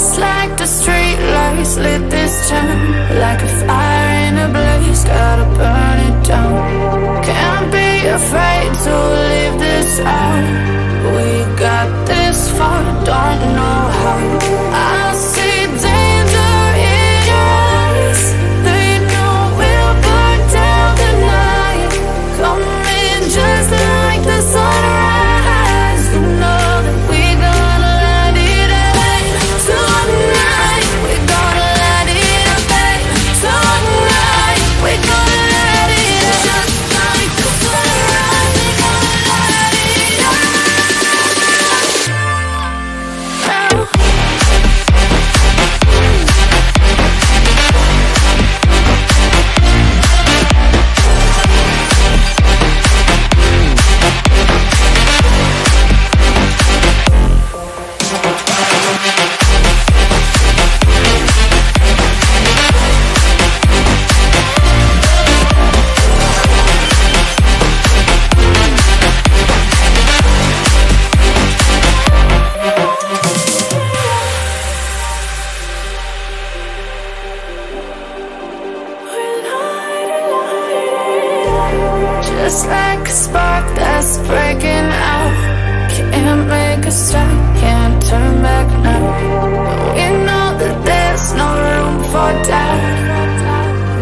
Just like the street lights lit this town, like a fire in a blaze, gotta burn it down. Can't be afraid to leave this out. We got this far, don't know how. I see danger in your eyes. They know we'll burn down the night. Coming just like the sunrise. You know that we gonna light it up tonight. We gonna light it up tonight. We gonna light it up just like the sunrise. We gonna light it up now. Just like a spark that's breaking out. Can't make a stop, can't turn back now. We know that there's no room for doubt.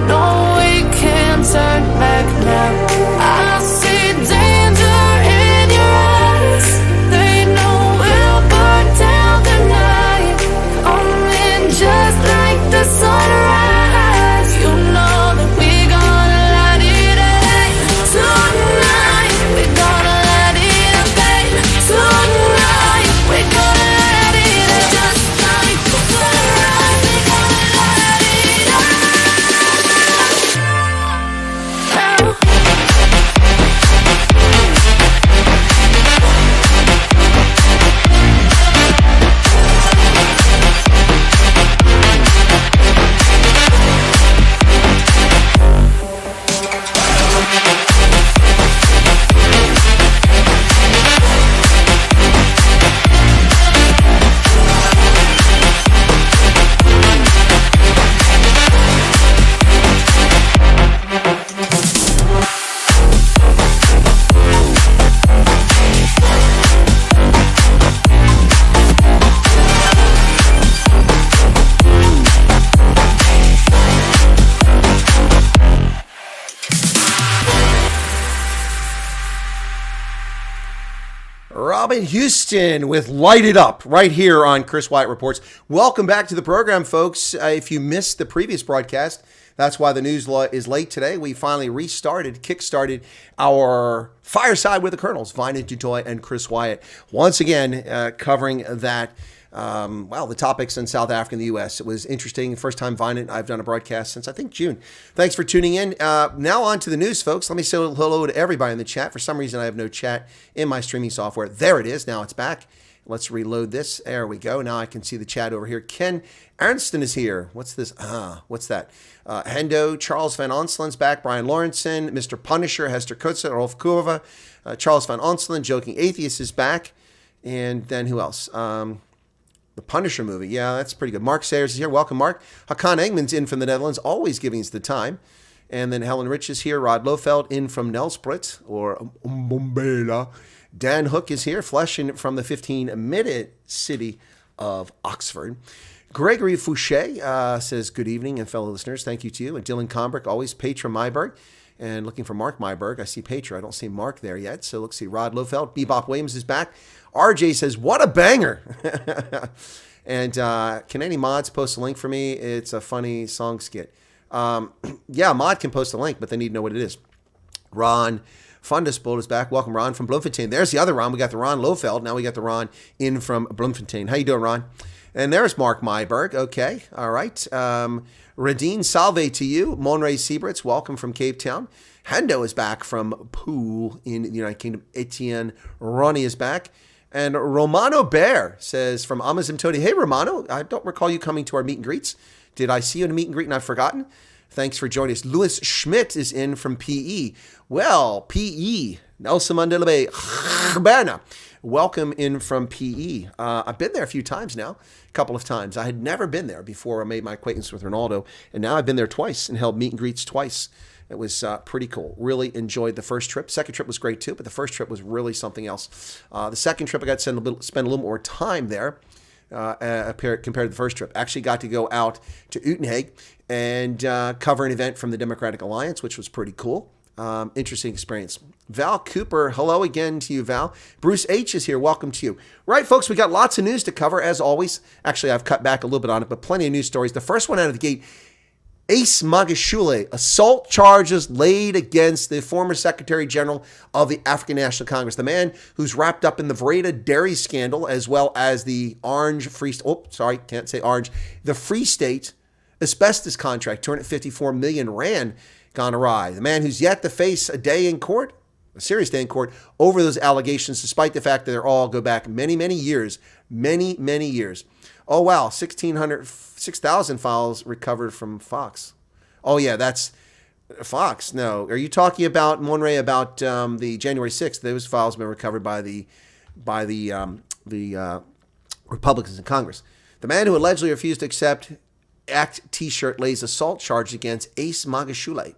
No, we can't turn back now. I see danger in your eyes. They know we'll burn down the night. Coming just like the sunrise. You know that we gonna light it up tonight. We gonna light it up tonight. We gonna light it up just like the sunrise. We gonna light it up now. Robin Houston with Light It Up right here on Chris Wyatt Reports. Welcome back to the program, folks. If you missed the previous broadcast, that's why the news is late today. We finally kickstarted our Fireside with the Colonels, Vina Dutoy and Chris Wyatt. Once again, covering that, the topics in South Africa and the U.S. It was interesting. First time Vina, I've done a broadcast since, I think, June. Thanks for tuning in. Now on to the news, folks. Let me say hello to everybody in the chat. For some reason, I have no chat in my streaming software. There it is. Now it's back. Let's reload this. There we go. Now I can see the chat over here. Ken Arnston is here. What's this? What's that? Hendo, Charles Van Onslen's back. Brian Lawrenson, Mr. Punisher, Hester Kutzer, Rolf Kurva, Charles Van Onslen, Joking Atheist is back. And then who else? The Punisher movie. Yeah, that's pretty good. Mark Sayers is here. Welcome, Mark. Hakan Engman's in from the Netherlands, always giving us the time. And then Helen Rich is here. Rod Lofeld in from Nelspruit or Mbombela. Dan Hook is here, fleshing from the 15-minute city of Oxford. Gregory Fouché says, good evening, and fellow listeners. Thank you to you. And Dylan Combrick, always Petra Myberg. And looking for Mark Myberg. I see Petra. I don't see Mark there yet. So let's see. Rod Lofeld. Bebop Williams is back. RJ says, what a banger. And can any mods post a link for me? It's a funny song skit. Yeah, mod can post a link, but they need to know what it is. Ron Fundusbold is back. Welcome, Ron from Bloemfontein. There's the other Ron. We got the Ron Lofeld. Now we got the Ron in from Bloemfontein. How you doing, Ron? And there's Mark Myberg. Okay. All right. Radine Salve to you. Monray Sieberts, welcome from Cape Town. Hendo is back from Poole in the United Kingdom. Etienne Ronnie is back. And Romano Bear says from Amazim Tony, hey, Romano, I don't recall you coming to our meet and greets. Did I see you in a meet and greet and I've forgotten? Thanks for joining us. Louis Schmidt is in from PE. Well, PE, Nelson Mandela Bay, Urbana. Welcome in from PE. I've been there a few times now, a couple of times. I had never been there before I made my acquaintance with Ronaldo, and now I've been there twice and held meet and greets twice. It was pretty cool. Really enjoyed the first trip. Second trip was great too, but the first trip was really something else. The second trip, I got to spend a little more time there compared to the first trip. Actually got to go out to Uitenhage and cover an event from the Democratic Alliance, which was pretty cool. Interesting experience. Val Cooper, hello again to you, Val. Bruce H is here. Welcome to you. Right, folks, we got lots of news to cover, as always. Actually, I've cut back a little bit on it, but plenty of news stories. The first one out of the gate, Ace Magashule, assault charges laid against the former Secretary General of the African National Congress, the man who's wrapped up in the Vereda dairy scandal, as well as the the Free State asbestos contract, 254 million rand gone awry. The man who's yet to face a serious day in court over those allegations, despite the fact that they all go back many, many years. Oh, wow, 6,000 files recovered from Fox. Oh, yeah, that's Fox. No, are you talking about, Monray, about the January 6th? Those files have been recovered by the Republicans in Congress. The man who allegedly refused to accept ACT T-shirt lays assault charge against Ace Magashule.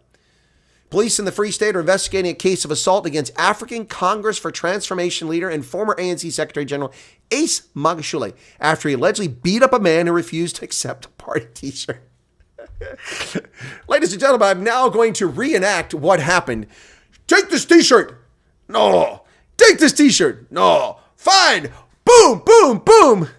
Police in the Free State are investigating a case of assault against African Congress for Transformation leader and former ANC Secretary General Ace Magashule after he allegedly beat up a man who refused to accept a party T-shirt. Ladies and gentlemen, I'm now going to reenact what happened. Take this T-shirt. No. Take this T-shirt. No. Fine. Boom, boom, boom.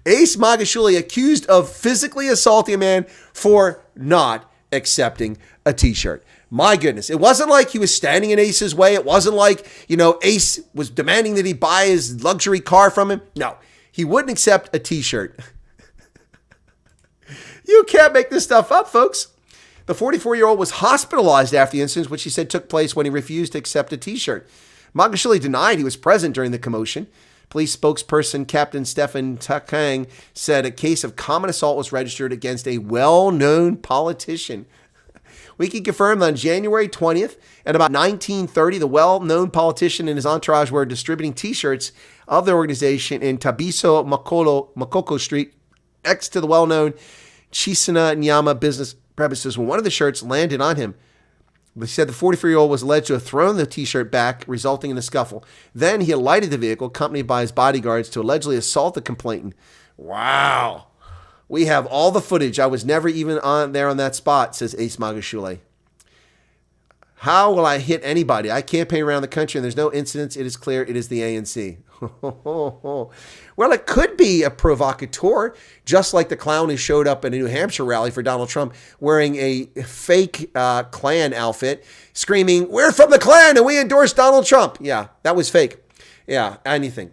Ace Magashule accused of physically assaulting a man for not accepting a T-shirt. My goodness. It wasn't like he was standing in Ace's way. It wasn't like, Ace was demanding that he buy his luxury car from him. No, he wouldn't accept a T-shirt. You can't make this stuff up, folks. The 44-year-old was hospitalized after the incident, which he said took place when he refused to accept a T-shirt. Magashule denied he was present during the commotion. Police spokesperson Captain Stephen Takang said a case of common assault was registered against a well-known politician. We can confirm that on January 20th at about 19:30, the well-known politician and his entourage were distributing T-shirts of their organization in Tabiso Makoko Street, next to the well-known Chisana Nyama business premises, when one of the shirts landed on him. They said the 44-year-old was alleged to have thrown the T-shirt back, resulting in a scuffle. Then he alighted the vehicle, accompanied by his bodyguards, to allegedly assault the complainant. Wow. We have all the footage. I was never even on that spot, says Ace Magashule. How will I hit anybody? I campaign around the country and there's no incidents. It is clear it is the ANC. Well, it could be a provocateur, just like the clown who showed up at a New Hampshire rally for Donald Trump wearing a fake Klan outfit, screaming, "We're from the Klan and we endorse Donald Trump." Yeah, that was fake. Yeah, anything.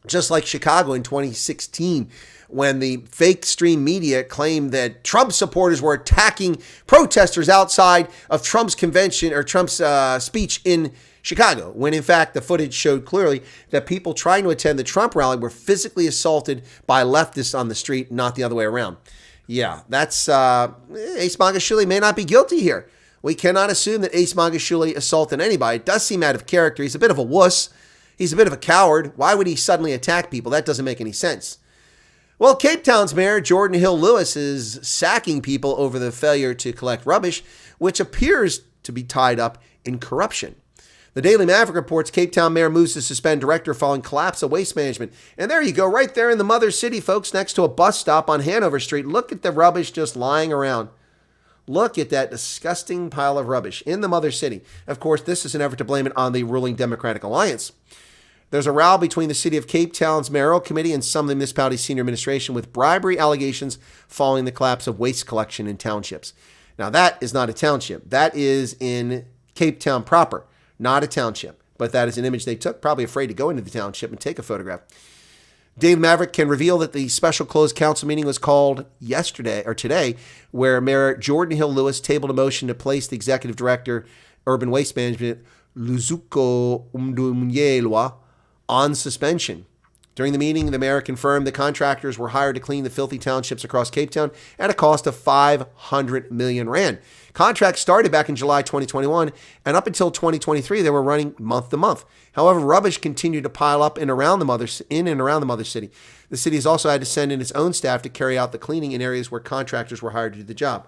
Just like Chicago in 2016, when the fake stream media claimed that Trump supporters were attacking protesters outside of Trump's convention or Trump's speech in Chicago, when in fact the footage showed clearly that people trying to attend the Trump rally were physically assaulted by leftists on the street, not the other way around. Yeah, that's Ace Magashule may not be guilty here. We cannot assume that Ace Magashule assaulted anybody. It does seem out of character. He's a bit of a wuss. He's a bit of a coward. Why would he suddenly attack people? That doesn't make any sense. Well, Cape Town's Mayor Jordan Hill Lewis is sacking people over the failure to collect rubbish, which appears to be tied up in corruption. The Daily Maverick reports Cape Town Mayor moves to suspend director following collapse of waste management. And there you go, right there in the mother city, folks, next to a bus stop on Hanover Street. Look at the rubbish just lying around. Look at that disgusting pile of rubbish in the mother city. Of course, this is an effort to blame it on the ruling Democratic Alliance. There's a row between the city of Cape Town's mayoral committee and some of the municipality's senior administration with bribery allegations following the collapse of waste collection in townships. Now, that is not a township. That is in Cape Town proper, not a township. But that is an image they took, probably afraid to go into the township and take a photograph. Dave Maverick can reveal that the special closed council meeting was called today, where Mayor Jordan Hill Lewis tabled a motion to place the executive director, urban waste management, Luzuko Umdumunyelwa, on suspension. During the meeting, the mayor confirmed the contractors were hired to clean the filthy townships across Cape Town at a cost of 500 million rand. Contracts started back in July 2021, and up until 2023, they were running month to month. However, rubbish continued to pile up in and around the mother city. The city has also had to send in its own staff to carry out the cleaning in areas where contractors were hired to do the job.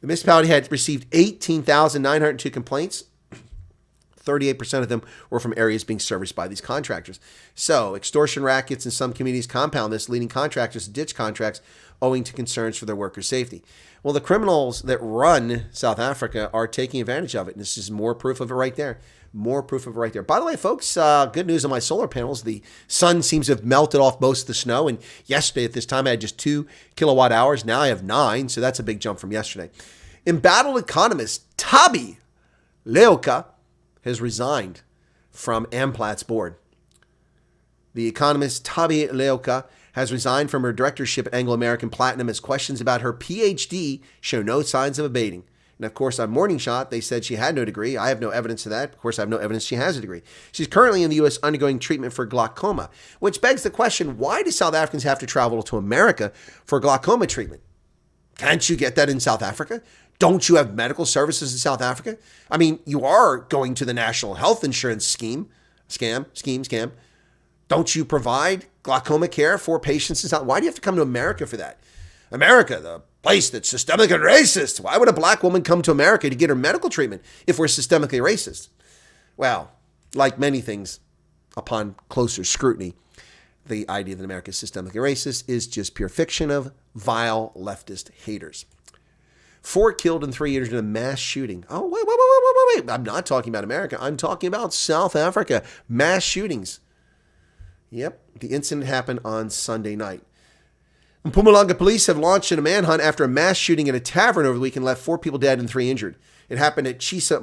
The municipality had received 18,902 complaints. 38% of them were from areas being serviced by these contractors. So, extortion rackets in some communities compound this, leading contractors to ditch contracts owing to concerns for their workers' safety. Well, the criminals that run South Africa are taking advantage of it, and this is more proof of it right there. More proof of it right there. By the way, folks, good news on my solar panels. The sun seems to have melted off most of the snow, and yesterday at this time I had just 2 kilowatt hours. Now I have 9, so that's a big jump from yesterday. Embattled economist Tabi Leoka has resigned from Amplat's board. The economist Tabi Leoka has resigned from her directorship at Anglo American Platinum as questions about her PhD show no signs of abating. And of course, on Morning Shot, they said she had no degree. I have no evidence of that. Of course, I have no evidence she has a degree. She's currently in the U.S. undergoing treatment for glaucoma, which begs the question, why do South Africans have to travel to America for glaucoma treatment? Can't you get that in South Africa? Don't you have medical services in South Africa? I mean, you are going to the National Health Insurance Scam. Don't you provide glaucoma care for patients in South? Why do you have to come to America for that? America, the place that's systemic and racist. Why would a black woman come to America to get her medical treatment if we're systemically racist? Well, like many things, upon closer scrutiny, the idea that America is systemically racist is just pure fiction of vile leftist haters. 4 killed and 3 injured in a mass shooting. Oh, wait. I'm not talking about America. I'm talking about South Africa. Mass shootings. Yep, the incident happened on Sunday night. Mpumalanga police have launched a manhunt after a mass shooting at a tavern over the weekend left 4 people dead and 3 injured. It happened at Chisa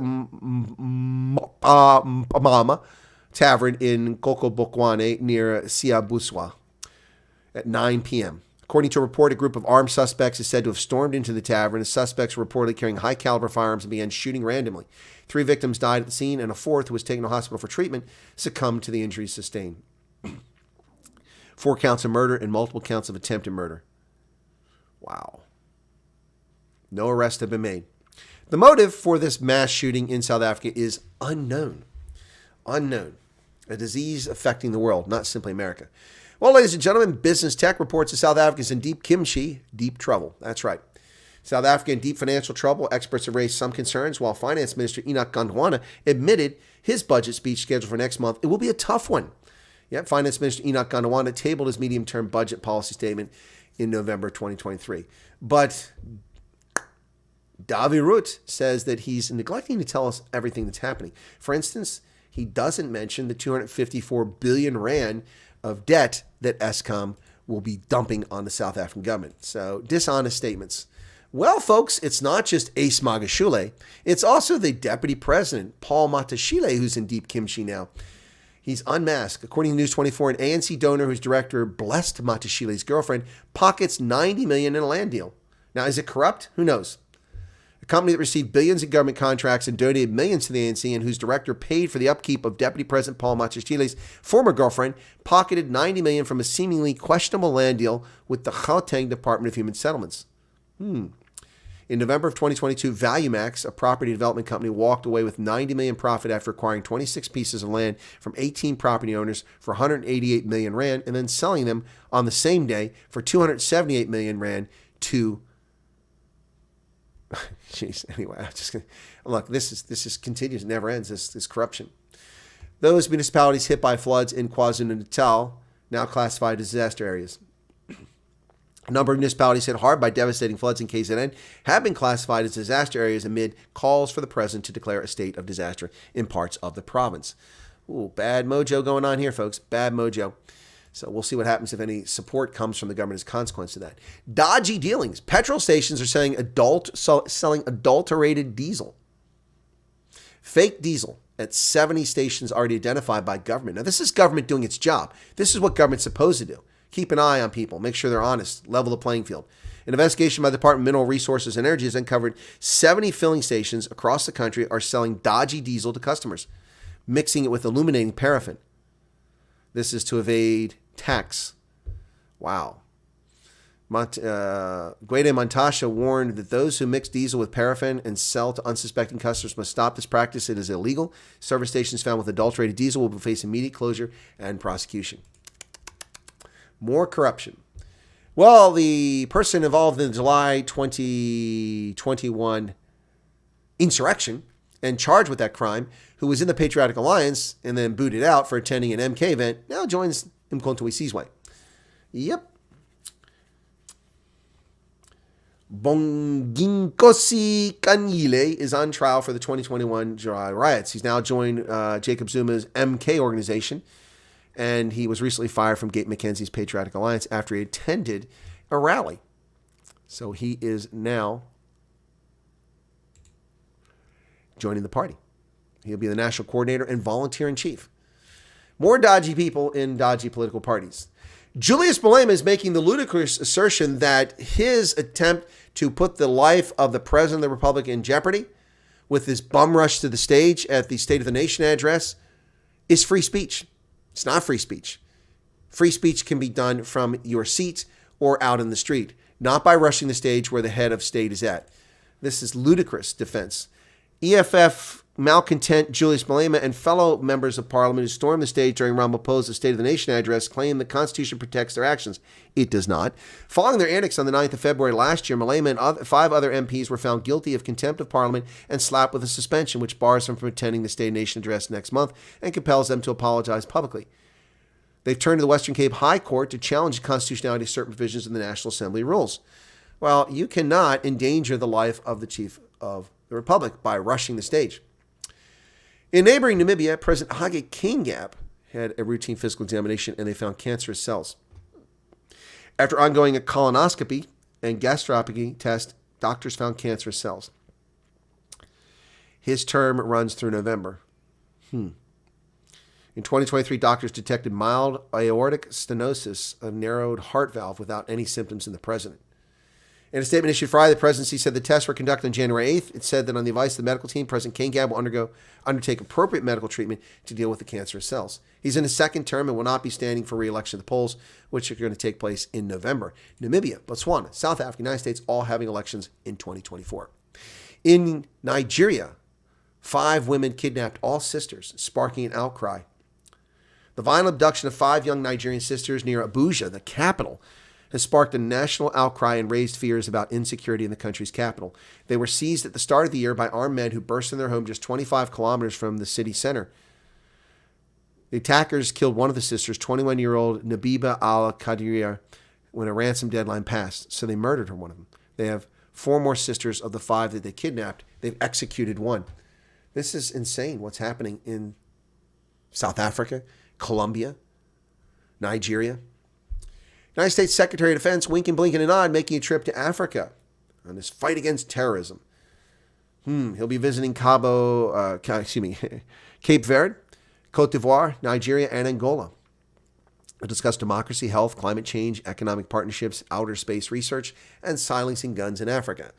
Mama Tavern in Kokobokwane near Siabuswa at 9 p.m. According to a report, a group of armed suspects is said to have stormed into the tavern. The suspects were reportedly carrying high-caliber firearms and began shooting randomly. 3 victims died at the scene, and a 4th, who was taken to hospital for treatment, succumbed to the injuries sustained. 4 counts of murder and multiple counts of attempted murder. Wow. No arrests have been made. The motive for this mass shooting in South Africa is unknown. Unknown. A disease affecting the world, not simply America. Well, ladies and gentlemen, Business Tech reports that South Africa is in deep trouble. That's right. South Africa in deep financial trouble. Experts have raised some concerns, while Finance Minister Enoch Gondwana admitted his budget speech scheduled for next month. It will be a tough one. Yet, Finance Minister Enoch Gondwana tabled his medium-term budget policy statement in November 2023. But Davi Root says that he's neglecting to tell us everything that's happening. For instance, he doesn't mention the 254 billion rand of debt that Eskom will be dumping on the South African government. So, dishonest statements. Well, folks, it's not just Ace Magashule. It's also the Deputy President, Paul Matashile, who's in deep kimchi now. He's unmasked. According to News 24, an ANC donor whose director blessed Matashile's girlfriend pockets $90 million in a land deal. Now, is it corrupt? Who knows? A company that received billions in government contracts and donated millions to the ANC and whose director paid for the upkeep of Deputy President Paul Matashile's former girlfriend pocketed $90 million from a seemingly questionable land deal with the Gauteng Department of Human Settlements. In November of 2022, ValueMax, a property development company, walked away with $90 million profit after acquiring 26 pieces of land from 18 property owners for 188 million rand and then selling them on the same day for 278 million rand to. Jeez. Anyway, I'm just gonna look. This is continues. It never ends. This corruption. Those municipalities hit by floods in KwaZulu-Natal now classified as disaster areas. A number of municipalities hit hard by devastating floods in KZN have been classified as disaster areas amid calls for the president to declare a state of disaster in parts of the province. Ooh, bad mojo going on here, folks. Bad mojo. So we'll see what happens if any support comes from the government as a consequence of that. Dodgy dealings. Petrol stations are selling adulterated diesel. Fake diesel at 70 stations already identified by government. Now, this is government doing its job. This is what government's supposed to do. Keep an eye on people. Make sure they're honest. Level the playing field. An investigation by the Department of Mineral Resources and Energy has uncovered 70 filling stations across the country are selling dodgy diesel to customers, mixing it with illuminating paraffin. This is to evade tax. Wow. Guede Montasha warned that those who mix diesel with paraffin and sell to unsuspecting customers must stop this practice. It is illegal. Service stations found with adulterated diesel will face immediate closure and prosecution. More corruption. Well, the person involved in the July 2021 insurrection and charged with that crime, who was in the Patriotic Alliance and then booted out for attending an MK event, now joins Mkhonto Sizwe. Yep. Bonginkosi Kanyile is on trial for the 2021 July riots. He's now joined Jacob Zuma's MK organization, and he was recently fired from Gate Mackenzie's Patriotic Alliance after he attended a rally. So he is now joining the party. He'll be the national coordinator and volunteer-in-chief. More dodgy people in dodgy political parties. Julius Malema is making the ludicrous assertion that his attempt to put the life of the President of the Republic in jeopardy with his bum rush to the stage at the State of the Nation address is free speech. It's not free speech. Free speech can be done from your seat or out in the street, not by rushing the stage where the head of state is at. This is ludicrous defense. EFF malcontent Julius Malema and fellow members of parliament who stormed the stage during Ramaphosa's State of the Nation address claim the Constitution protects their actions. It does not. Following their antics on the 9th of February last year, Malema and 5 other MPs were found guilty of contempt of parliament and slapped with a suspension, which bars them from attending the State of the Nation address next month and compels them to apologize publicly. They've turned to the Western Cape High Court to challenge the constitutionality of certain provisions in the National Assembly rules. Well, you cannot endanger the life of the Chief of the Republic by rushing the stage. In neighboring Namibia, President Hage Geingob had a routine physical examination and they found cancerous cells. After undergoing a colonoscopy and gastroscopy test, doctors found cancerous cells. His term runs through November. In 2023, doctors detected mild aortic stenosis, a narrowed heart valve, without any symptoms in the president. In a statement issued Friday, the presidency said the tests were conducted on January 8th. It said that on the advice of the medical team, President Geingob will undertake appropriate medical treatment to deal with the cancerous cells. He's in his second term and will not be standing for re-election at the polls, which are going to take place in November. Namibia, Botswana, South Africa, United States, all having elections in 2024. In Nigeria, 5 women kidnapped, all sisters, sparking an outcry. The violent abduction of 5 young Nigerian sisters near Abuja, the capital, has sparked a national outcry and raised fears about insecurity in the country's capital. They were seized at the start of the year by armed men who burst in their home just 25 kilometers from the city center. The attackers killed one of the sisters, 21-year-old Nabiba al-Qadiriya, when a ransom deadline passed, so they murdered her, one of them. They have 4 more sisters of the 5 that they kidnapped. They've executed 1. This is insane what's happening in South Africa, Colombia, Nigeria. United States Secretary of Defense, winking, blinking, and nod, making a trip to Africa on this fight against terrorism. He'll be visiting Cape Verde, Cote d'Ivoire, Nigeria, and Angola. He'll discuss democracy, health, climate change, economic partnerships, outer space research, and silencing guns in Africa.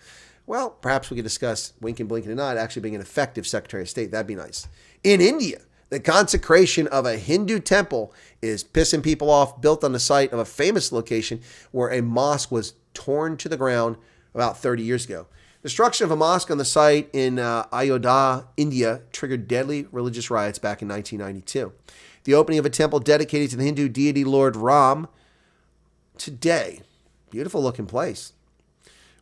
Well, perhaps we could discuss winking, blinking, and nod actually being an effective Secretary of State. That'd be nice. In India, the consecration of a Hindu temple is pissing people off, built on the site of a famous location where a mosque was torn to the ground about 30 years ago. The destruction of a mosque on the site in Ayodhya, India, triggered deadly religious riots back in 1992. The opening of a temple dedicated to the Hindu deity Lord Ram today. Beautiful looking place.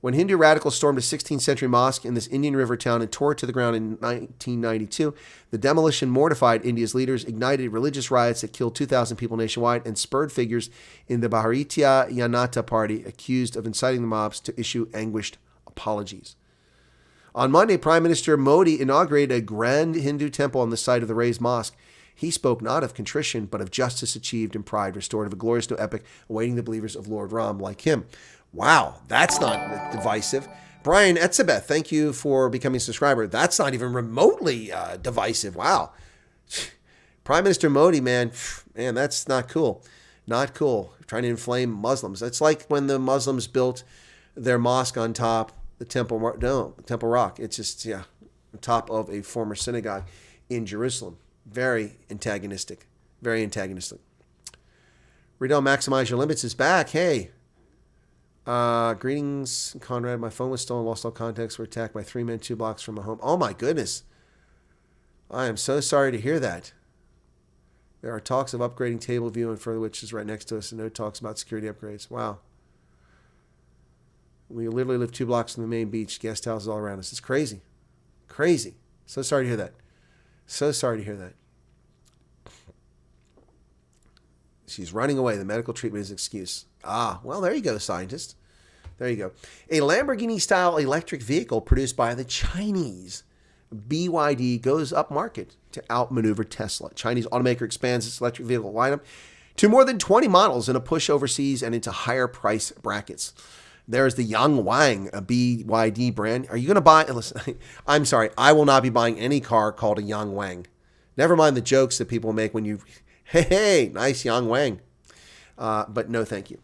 When Hindu radicals stormed a 16th century mosque in this Indian river town and tore it to the ground in 1992, the demolition mortified India's leaders, ignited religious riots that killed 2,000 people nationwide, and spurred figures in the Bharatiya Janata Party accused of inciting the mobs to issue anguished apologies. On Monday, Prime Minister Modi inaugurated a grand Hindu temple on the site of the razed mosque. He spoke not of contrition, but of justice achieved and pride restored, of a glorious new epic awaiting the believers of Lord Ram like him. Wow, that's not divisive. Brian Etzebeth, thank you for becoming a subscriber. That's not even remotely divisive. Wow. Prime Minister Modi, man, that's not cool. Not cool. Trying to inflame Muslims. It's like when the Muslims built their mosque on top the Temple Rock. It's just, on top of a former synagogue in Jerusalem. Very antagonistic. Very antagonistic. Riddell, Maximize Your Limits is back. Hey. Greetings, Conrad. My phone was stolen, lost all contacts, were attacked by 3 men 2 blocks from my home. Oh my goodness. I am so sorry to hear that. There are talks of upgrading Table View and further, which is right next to us, and no talks about security upgrades. Wow. We literally live 2 blocks from the main beach, guest houses all around us. It's crazy. Crazy. So sorry to hear that. So sorry to hear that. She's running away. The medical treatment is an excuse. Well, there you go, scientist. There you go. A Lamborghini-style electric vehicle produced by the Chinese BYD goes up market to outmaneuver Tesla. Chinese automaker expands its electric vehicle lineup to more than 20 models in a push overseas and into higher price brackets. There's the Yang Wang, a BYD brand. Are you going to buy? Listen, I'm sorry. I will not be buying any car called a Yang Wang. Never mind the jokes that people make when you... Hey, nice Yang Wang. But no, thank you.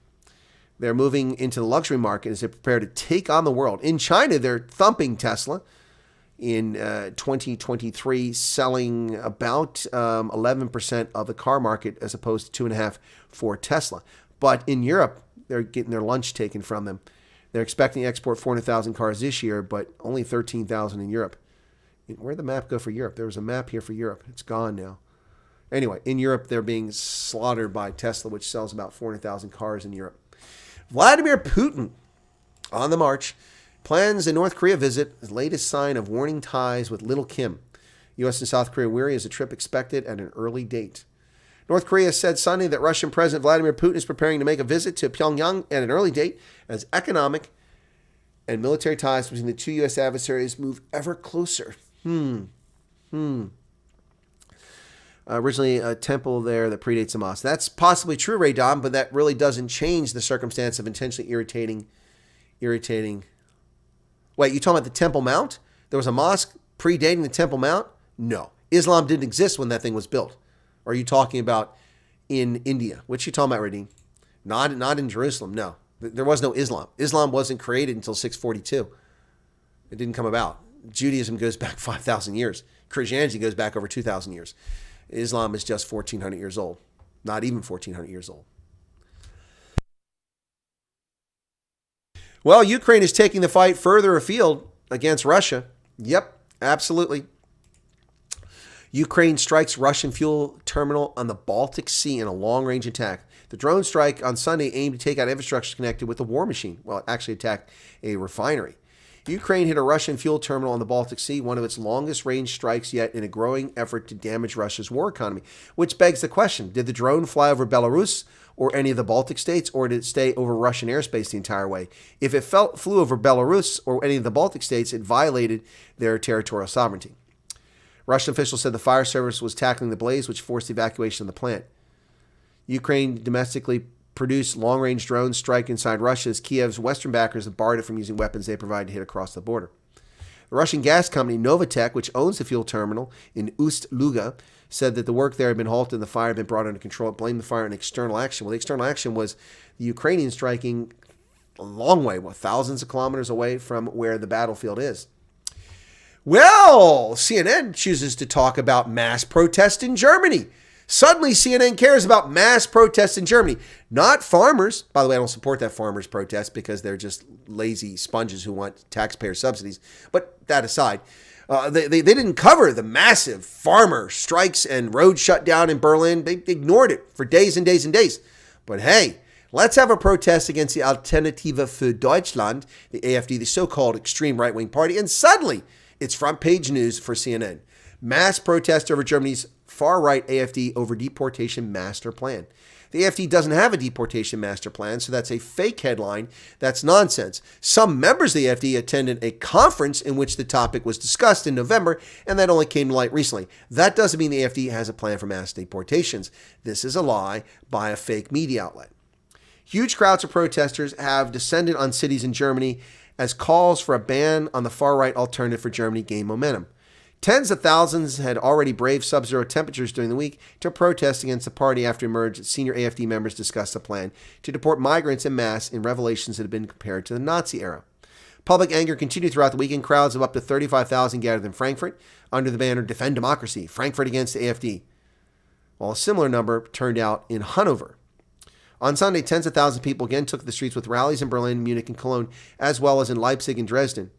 They're moving into the luxury market as they prepare to take on the world. In China, they're thumping Tesla in 2023, selling about 11% of the car market as opposed to 2.5% for Tesla. But in Europe, they're getting their lunch taken from them. They're expecting to export 400,000 cars this year, but only 13,000 in Europe. Where'd the map go for Europe? There was a map here for Europe. It's gone now. Anyway, in Europe, they're being slaughtered by Tesla, which sells about 400,000 cars in Europe. Vladimir Putin, on the march, plans a North Korea visit, his latest sign of warning ties with Little Kim. U.S. and South Korea weary as a trip expected at an early date. North Korea said Sunday that Russian President Vladimir Putin is preparing to make a visit to Pyongyang at an early date as economic and military ties between the two U.S. adversaries move ever closer. Originally a temple there that predates a mosque. That's possibly true, Ray Dom, but that really doesn't change the circumstance of intentionally irritating. Wait, you talking about the Temple Mount? There was a mosque predating the Temple Mount? No. Islam didn't exist when that thing was built. Or are you talking about in India? What you talking about, Radine? Not in Jerusalem, no. There was no Islam. Islam wasn't created until 642. It didn't come about. Judaism goes back 5,000 years. Christianity goes back over 2,000 years. Islam is just 1,400 years old. Not even 1,400 years old. Well, Ukraine is taking the fight further afield against Russia. Yep, absolutely. Ukraine strikes Russian fuel terminal on the Baltic Sea in a long-range attack. The drone strike on Sunday aimed to take out infrastructure connected with the war machine. Well, it actually attacked a refinery. Ukraine hit a Russian fuel terminal on the Baltic Sea, one of its longest-range strikes yet in a growing effort to damage Russia's war economy. Which begs the question, did the drone fly over Belarus or any of the Baltic states, or did it stay over Russian airspace the entire way? If it flew over Belarus or any of the Baltic states, it violated their territorial sovereignty. Russian officials said the fire service was tackling the blaze, which forced evacuation of the plant. Ukraine domestically produced long-range drones strike inside Russia as Kiev's western backers have barred it from using weapons they provide to hit across the border. The Russian gas company Novatek, which owns the fuel terminal in Ust-Luga, said that the work there had been halted and the fire had been brought under control. It blamed the fire on external action. Well, the external action was the Ukrainians striking a long way, thousands of kilometers away from where the battlefield is. Well, CNN chooses to talk about mass protest in Germany. Suddenly, CNN cares about mass protests in Germany, not farmers. By the way, I don't support that farmers protest because they're just lazy sponges who want taxpayer subsidies. But that aside, they didn't cover the massive farmer strikes and road shutdown in Berlin. They ignored it for days and days and days. But hey, let's have a protest against the Alternative für Deutschland, the AfD, the so-called extreme right-wing party. And suddenly, it's front page news for CNN. Mass protest over Germany's far-right AfD over deportation master plan. The AfD doesn't have a deportation master plan, so that's a fake headline. That's nonsense. Some members of the AfD attended a conference in which the topic was discussed in November, and that only came to light recently. That doesn't mean the AfD has a plan for mass deportations. This is a lie by a fake media outlet. Huge crowds of protesters have descended on cities in Germany as calls for a ban on the far-right alternative for Germany gain momentum. Tens of thousands had already braved sub-zero temperatures during the week to protest against the party after it emerged that senior AfD members discussed a plan to deport migrants en masse in revelations that had been compared to the Nazi era. Public anger continued throughout the weekend. Crowds of up to 35,000 gathered in Frankfurt under the banner Defend Democracy, Frankfurt against the AfD, while a similar number turned out in Hanover. On Sunday, tens of thousands of people again took the streets with rallies in Berlin, Munich, and Cologne, as well as in Leipzig and Dresden.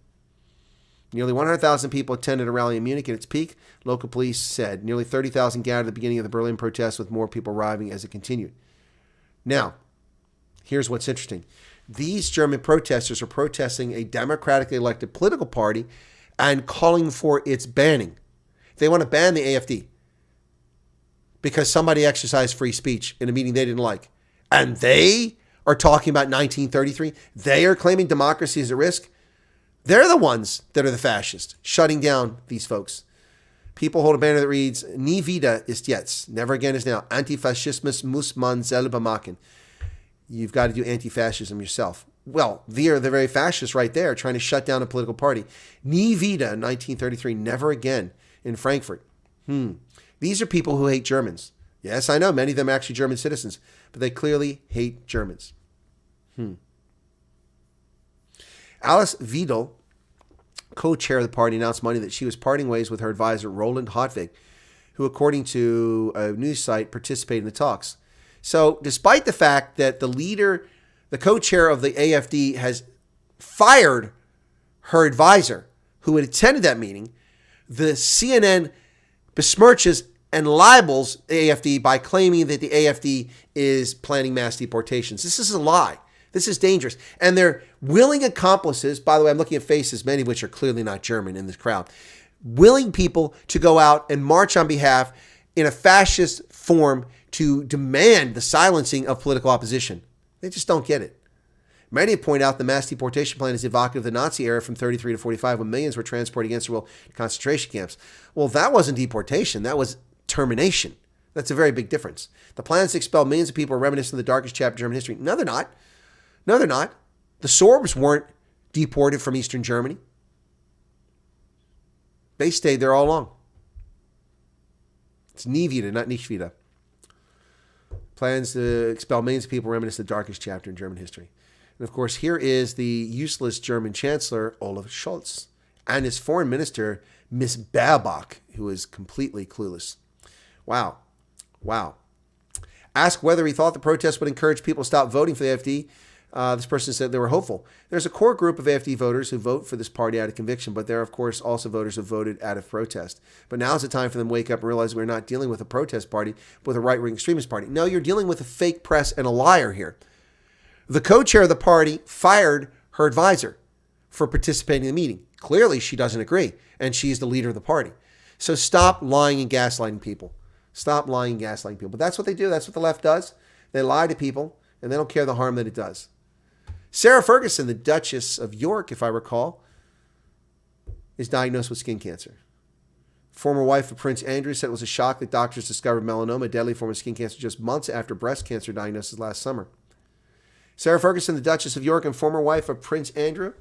Nearly 100,000 people attended a rally in Munich at its peak, local police said. Nearly 30,000 gathered at the beginning of the Berlin protests, with more people arriving as it continued. Now, here's what's interesting. These German protesters are protesting a democratically elected political party and calling for its banning. They want to ban the AfD because somebody exercised free speech in a meeting they didn't like. And they are talking about 1933. They are claiming democracy is at risk. They're the ones that are the fascists, shutting down these folks. People hold a banner that reads, Nie wieder ist jetzt. Never again is now. Antifaschismus muss man selber machen. You've got to do anti-fascism yourself. Well, they're the very fascists right there trying to shut down a political party. Nie wieder, 1933, never again in Frankfurt. These are people who hate Germans. Yes, I know, many of them are actually German citizens, but they clearly hate Germans. Alice Weidel, co-chair of the party, announced Monday that she was parting ways with her advisor, Roland Hartwig, who, according to a news site, participated in the talks. So despite the fact that the co-chair of the AfD has fired her advisor who had attended that meeting, the CNN besmirches and libels the AfD by claiming that the AfD is planning mass deportations. This is a lie. This is dangerous. And they're willing accomplices. By the way, I'm looking at faces, many of which are clearly not German in this crowd. Willing people to go out and march on behalf in a fascist form to demand the silencing of political opposition. They just don't get it. Many point out the mass deportation plan is evocative of the Nazi era from 33 to 45 when millions were transported against their will to concentration camps. Well, that wasn't deportation. That was termination. That's a very big difference. The plans to expel millions of people are reminiscent of the darkest chapter of German history. No, they're not. No, they're not. The Sorbs weren't deported from Eastern Germany. They stayed there all along. It's nie wieder, not nicht wieder. Plans to expel millions of people reminiscent of the darkest chapter in German history. And of course, here is the useless German Chancellor, Olaf Scholz, and his foreign minister, Miss Baerbock, who is completely clueless. Wow. Asked whether he thought the protest would encourage people to stop voting for the AfD, this person said they were hopeful. There's a core group of AfD voters who vote for this party out of conviction, but there are, of course, also voters who voted out of protest. But now's the time for them to wake up and realize we're not dealing with a protest party, but with a right-wing extremist party. No, you're dealing with a fake press and a liar here. The co-chair of the party fired her advisor for participating in the meeting. Clearly, she doesn't agree, and she's the leader of the party. So stop lying and gaslighting people. Stop lying and gaslighting people. But that's what they do. That's what the left does. They lie to people, and they don't care the harm that it does. Sarah Ferguson, the Duchess of York, if I recall, is diagnosed with skin cancer. Former wife of Prince Andrew said it was a shock that doctors discovered melanoma, a deadly form of skin cancer, just months after breast cancer diagnosis last summer. Sarah Ferguson, the Duchess of York and former wife of Prince Andrew,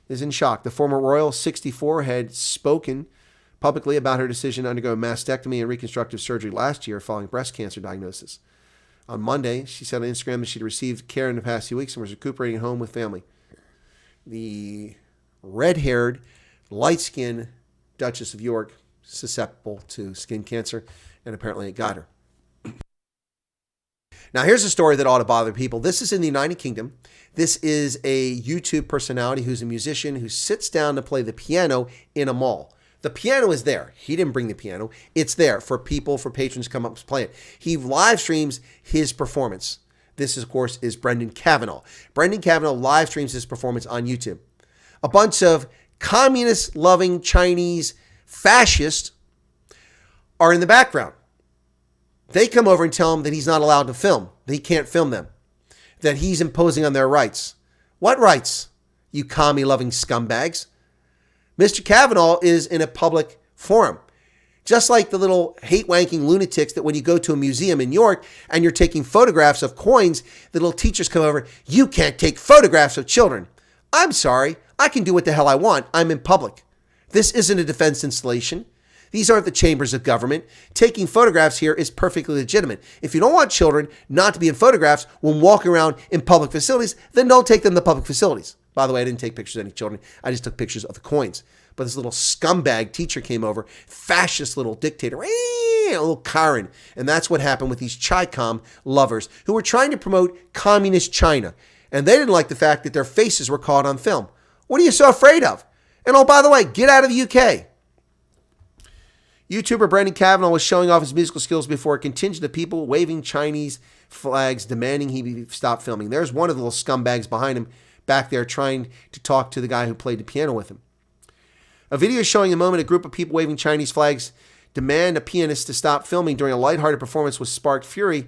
is in shock. The former royal, 64, had spoken publicly about her decision to undergo a mastectomy and reconstructive surgery last year following breast cancer diagnosis. On Monday, she said on Instagram that she'd received care in the past few weeks and was recuperating at home with family. The red-haired, light-skinned Duchess of York, susceptible to skin cancer, and apparently it got her. Now, here's a story that ought to bother people. This is in the United Kingdom. This is a YouTube personality who's a musician who sits down to play the piano in a mall. The piano is there. He didn't bring the piano. It's there for people, for patrons to come up and play it. He live streams his performance. This, of course, is Brendan Kavanaugh. Brendan Kavanaugh live streams his performance on YouTube. A bunch of communist-loving Chinese fascists are in the background. They come over and tell him that he's not allowed to film, that he can't film them, that he's imposing on their rights. What rights, you commie-loving scumbags? Mr. Kavanaugh is in a public forum. Just like the little hate-wanking lunatics that when you go to a museum in York and you're taking photographs of coins, the little teachers come over, you can't take photographs of children. I'm sorry, I can do what the hell I want. I'm in public. This isn't a defense installation. These aren't the chambers of government. Taking photographs here is perfectly legitimate. If you don't want children not to be in photographs when walking around in public facilities, then don't take them to public facilities. By the way, I didn't take pictures of any children. I just took pictures of the coins. But this little scumbag teacher came over, fascist little dictator. yeah, a little Karen. And that's what happened with these Chi-Com lovers who were trying to promote communist China. And they didn't like the fact that their faces were caught on film. What are you so afraid of? And oh, by the way, get out of the UK. YouTuber Brendan Kavanaugh was showing off his musical skills before a contingent of people waving Chinese flags demanding he stop filming. There's one of the little scumbags behind him back there trying to talk to the guy who played the piano with him. A video showing the moment a group of people waving Chinese flags demand a pianist to stop filming during a lighthearted performance was sparked fury.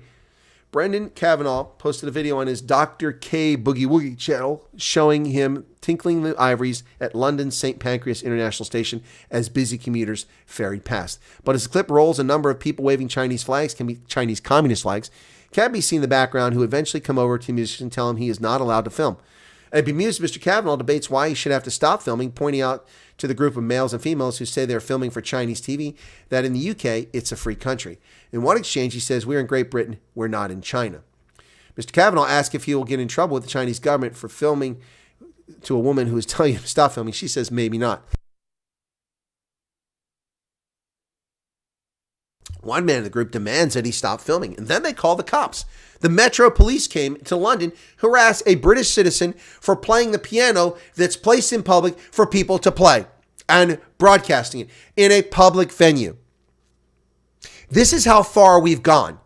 Brendan Kavanaugh posted a video on his Dr. K Boogie Woogie channel showing him tinkling the ivories at London's St. Pancras International Station as busy commuters ferried past. But as the clip rolls, a number of people waving Chinese communist flags, can be seen in the background who eventually come over to the musician and tell him he is not allowed to film. And bemused, Mr. Kavanaugh debates why he should have to stop filming, pointing out to the group of males and females who say they're filming for Chinese TV that in the UK, it's a free country. In one exchange, he says, we're in Great Britain, we're not in China. Mr. Kavanaugh asks if he will get in trouble with the Chinese government for filming to a woman who is telling him to stop filming. She says, maybe not. One man in the group demands that he stop filming, and then they call the cops. The Metro Police came to London, harassed a British citizen for playing the piano that's placed in public for people to play and broadcasting it in a public venue. This is how far we've gone,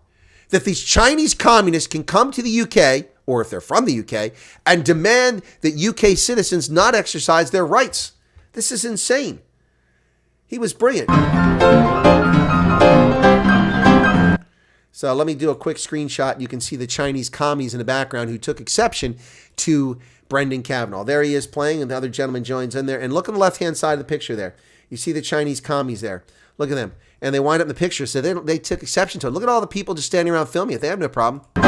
that these Chinese communists can come to the UK, or if they're from the UK, and demand that UK citizens not exercise their rights. This is insane. He was brilliant. So let me do a quick screenshot. You can see the Chinese commies in the background who took exception to Brendan Kavanaugh. There he is playing, and the other gentleman joins in there. And look on the left-hand side of the picture there. You see the Chinese commies there. Look at them. And they wind up in the picture, so they took exception to it. Look at all the people just standing around filming it. They have no problem. Yeah,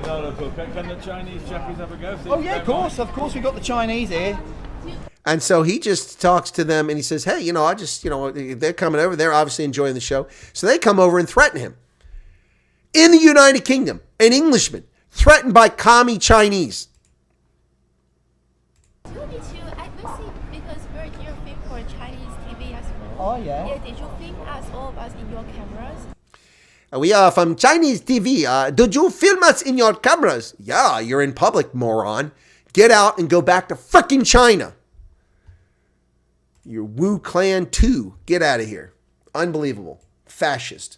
no, can the Chinese chappies have a go? Oh yeah, of course we've got the Chinese here. And so he just talks to them and he says, hey, they're coming over. They're obviously enjoying the show. So they come over and threaten him. In the United Kingdom, an Englishman threatened by commie Chinese. Did you because we're here film for Chinese TV as well? Oh yeah. Yeah, did you film as all of us in your cameras? We are from Chinese TV. Did you film us in your cameras? Yeah, you're in public, moron. Get out and go back to frickin' China. You're Wu Clan 2. Get out of here. Unbelievable. Fascist.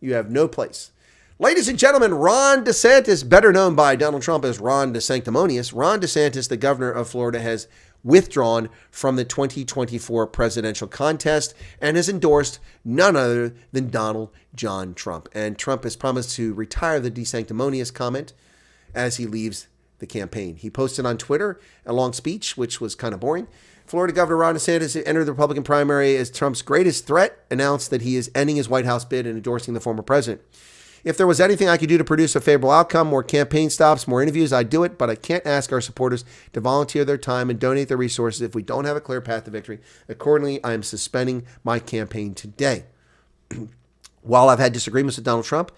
You have no place. Ladies and gentlemen, Ron DeSantis, better known by Donald Trump as Ron DeSanctimonious, Ron DeSantis, the governor of Florida, has withdrawn from the 2024 presidential contest and has endorsed none other than Donald John Trump. And Trump has promised to retire the DeSanctimonious comment as he leaves the campaign. He posted on Twitter a long speech, which was kind of boring. Florida Governor Ron DeSantis entered the Republican primary as Trump's greatest threat, announced that he is ending his White House bid and endorsing the former president. If there was anything I could do to produce a favorable outcome, more campaign stops, more interviews, I'd do it, but I can't ask our supporters to volunteer their time and donate their resources if we don't have a clear path to victory. Accordingly, I am suspending my campaign today. While I've had disagreements with Donald Trump,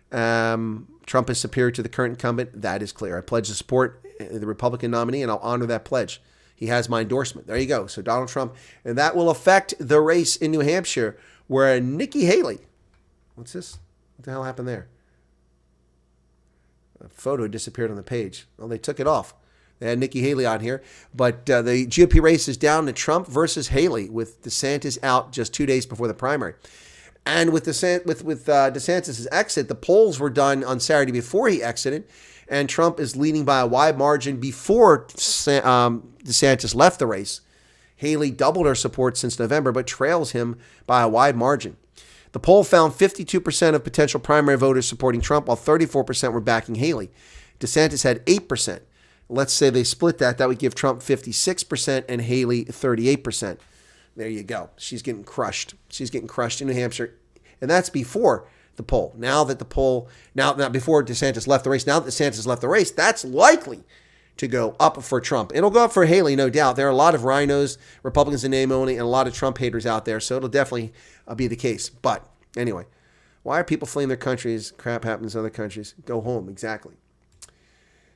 Trump is superior to the current incumbent. That is clear. I pledge to support the Republican nominee, and I'll honor that pledge. He has my endorsement. There you go. So Donald Trump, and that will affect the race in New Hampshire where Nikki Haley, what's this? What the hell happened there? A photo disappeared on the page. Well, they took it off. They had Nikki Haley on here. But the GOP race is down to Trump versus Haley with DeSantis out just 2 days before the primary. And with DeSantis' exit, the polls were done on Saturday before he exited. And Trump is leading by a wide margin before DeSantis left the race. Haley doubled her support since November, but trails him by a wide margin. The poll found 52% of potential primary voters supporting Trump, while 34% were backing Haley. DeSantis had 8%. Let's say they split that. That would give Trump 56% and Haley 38%. There you go. She's getting crushed. She's getting crushed in New Hampshire. And that's before the poll. Now before DeSantis left the race, now that DeSantis left the race, that's likely to go up for Trump. It'll go up for Haley, no doubt. There are a lot of rhinos, Republicans in name only, and a lot of Trump haters out there, so it'll definitely be the case. But anyway, why are people fleeing their countries? Crap happens in other countries. Go home, exactly.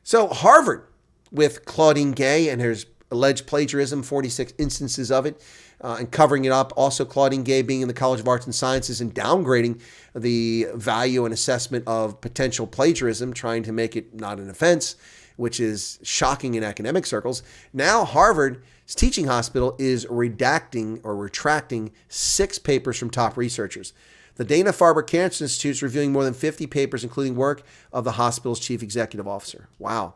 So Harvard, with Claudine Gay and her alleged plagiarism, 46 instances of it. and covering it up. Also, Claudine Gay being in the College of Arts and Sciences and downgrading the value and assessment of potential plagiarism, trying to make it not an offense, which is shocking in academic circles. Now, Harvard's teaching hospital is redacting or retracting 6 papers from top researchers. The Dana-Farber Cancer Institute is reviewing more than 50 papers, including work of the hospital's chief executive officer. Wow.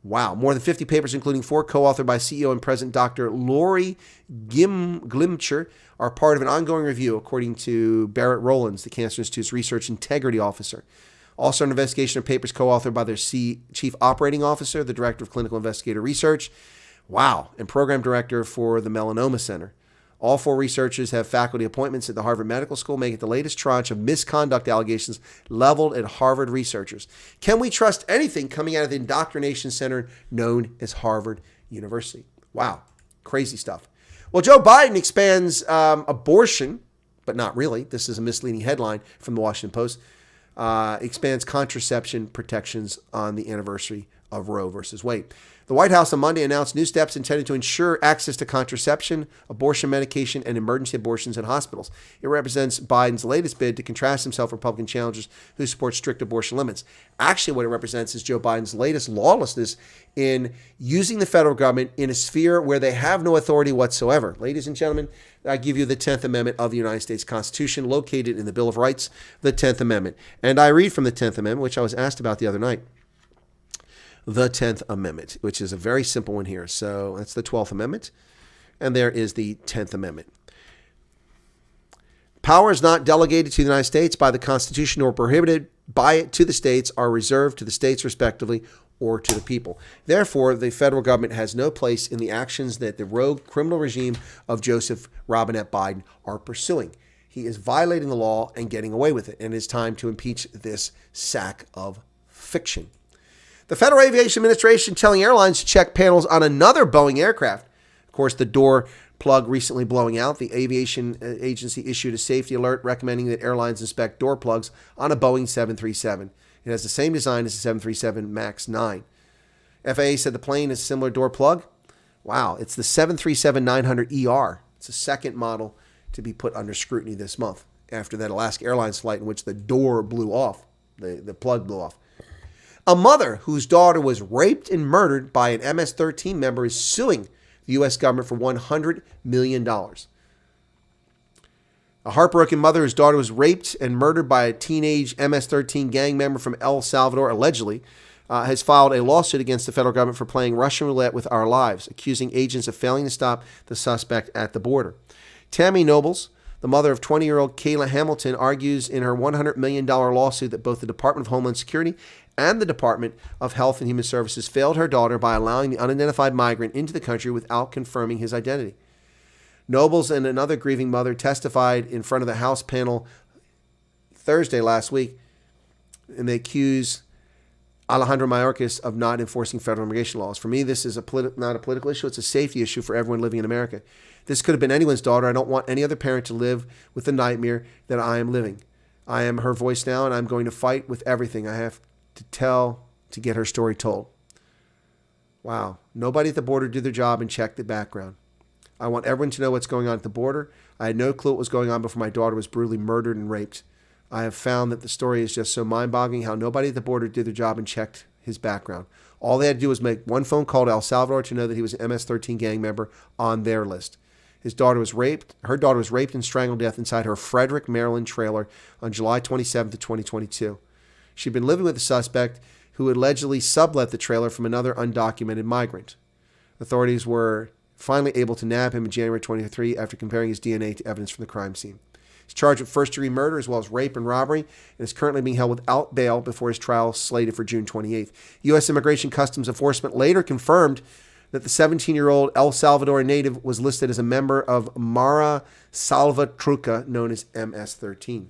More than 50 papers, including 4 co-authored by CEO and President Dr. Lori Glimcher, are part of an ongoing review, according to Barrett Rowlands, the Cancer Institute's research integrity officer. Also, an investigation of papers co-authored by their chief operating officer, the director of clinical investigator research, and program director for the Melanoma Center. All 4 researchers have faculty appointments at the Harvard Medical School, making it the latest tranche of misconduct allegations leveled at Harvard researchers. Can we trust anything coming out of the indoctrination center known as Harvard University? Wow, crazy stuff. Well, Joe Biden expands abortion, but not really. This is a misleading headline from the Washington Post. Expands contraception protections on the anniversary of Roe versus Wade. The White House on Monday announced new steps intended to ensure access to contraception, abortion medication, and emergency abortions in hospitals. It represents Biden's latest bid to contrast himself with Republican challengers who support strict abortion limits. Actually, what it represents is Joe Biden's latest lawlessness in using the federal government in a sphere where they have no authority whatsoever. Ladies and gentlemen, I give you the 10th Amendment of the United States Constitution, located in the Bill of Rights, the 10th Amendment. And I read from the 10th Amendment, which I was asked about the other night. The 10th Amendment, which is a very simple one here. So that's the 12th Amendment, and there is the 10th Amendment. Powers not delegated to the United States by the Constitution or prohibited by it to the states are reserved to the states respectively or to the people. Therefore, the federal government has no place in the actions that the rogue criminal regime of Joseph Robinette Biden are pursuing. He is violating the law and getting away with it, and it is time to impeach this sack of fiction. The Federal Aviation Administration telling airlines to check panels on another Boeing aircraft. Of course, the door plug recently blowing out. The aviation agency issued a safety alert recommending that airlines inspect door plugs on a Boeing 737. It has the same design as the 737 MAX 9. FAA said the plane is a similar door plug. Wow, it's the 737-900ER. It's the second model to be put under scrutiny this month after that Alaska Airlines flight in which the door blew off, the plug blew off. A mother whose daughter was raped and murdered by an MS-13 member is suing the U.S. government for $100 million. A heartbroken mother whose daughter was raped and murdered by a teenage MS-13 gang member from El Salvador, allegedly, has filed a lawsuit against the federal government for playing Russian roulette with our lives, accusing agents of failing to stop the suspect at the border. Tammy Nobles, the mother of 20-year-old Kayla Hamilton, argues in her $100 million lawsuit that both the Department of Homeland Security and the Department of Health and Human Services failed her daughter by allowing the unidentified migrant into the country without confirming his identity. Nobles and another grieving mother testified in front of the House panel Thursday last week, and they accuse Alejandro Mayorkas of not enforcing federal immigration laws. For me, this is not a political issue. It's a safety issue for everyone living in America. This could have been anyone's daughter. I don't want any other parent to live with the nightmare that I am living. I am her voice now, and I'm going to fight with everything I have to tell to get her story told. Wow. Nobody at the border did their job and checked the background. I want everyone to know what's going on at the border. I had no clue what was going on before my daughter was brutally murdered and raped. I have found that the story is just so mind-boggling how nobody at the border did their job and checked his background. All they had to do was make one phone call to El Salvador to know that he was an MS-13 gang member on their list. Her daughter was raped and strangled to death inside her Frederick, Maryland trailer on July 27th of 2022. She'd been living with the suspect who allegedly sublet the trailer from another undocumented migrant. Authorities were finally able to nab him in January 2023 after comparing his DNA to evidence from the crime scene. He's charged with first-degree murder as well as rape and robbery and is currently being held without bail before his trial slated for June 28th. U.S. Immigration Customs Enforcement later confirmed that the 17-year-old El Salvador native was listed as a member of Mara Salvatrucha, known as MS-13.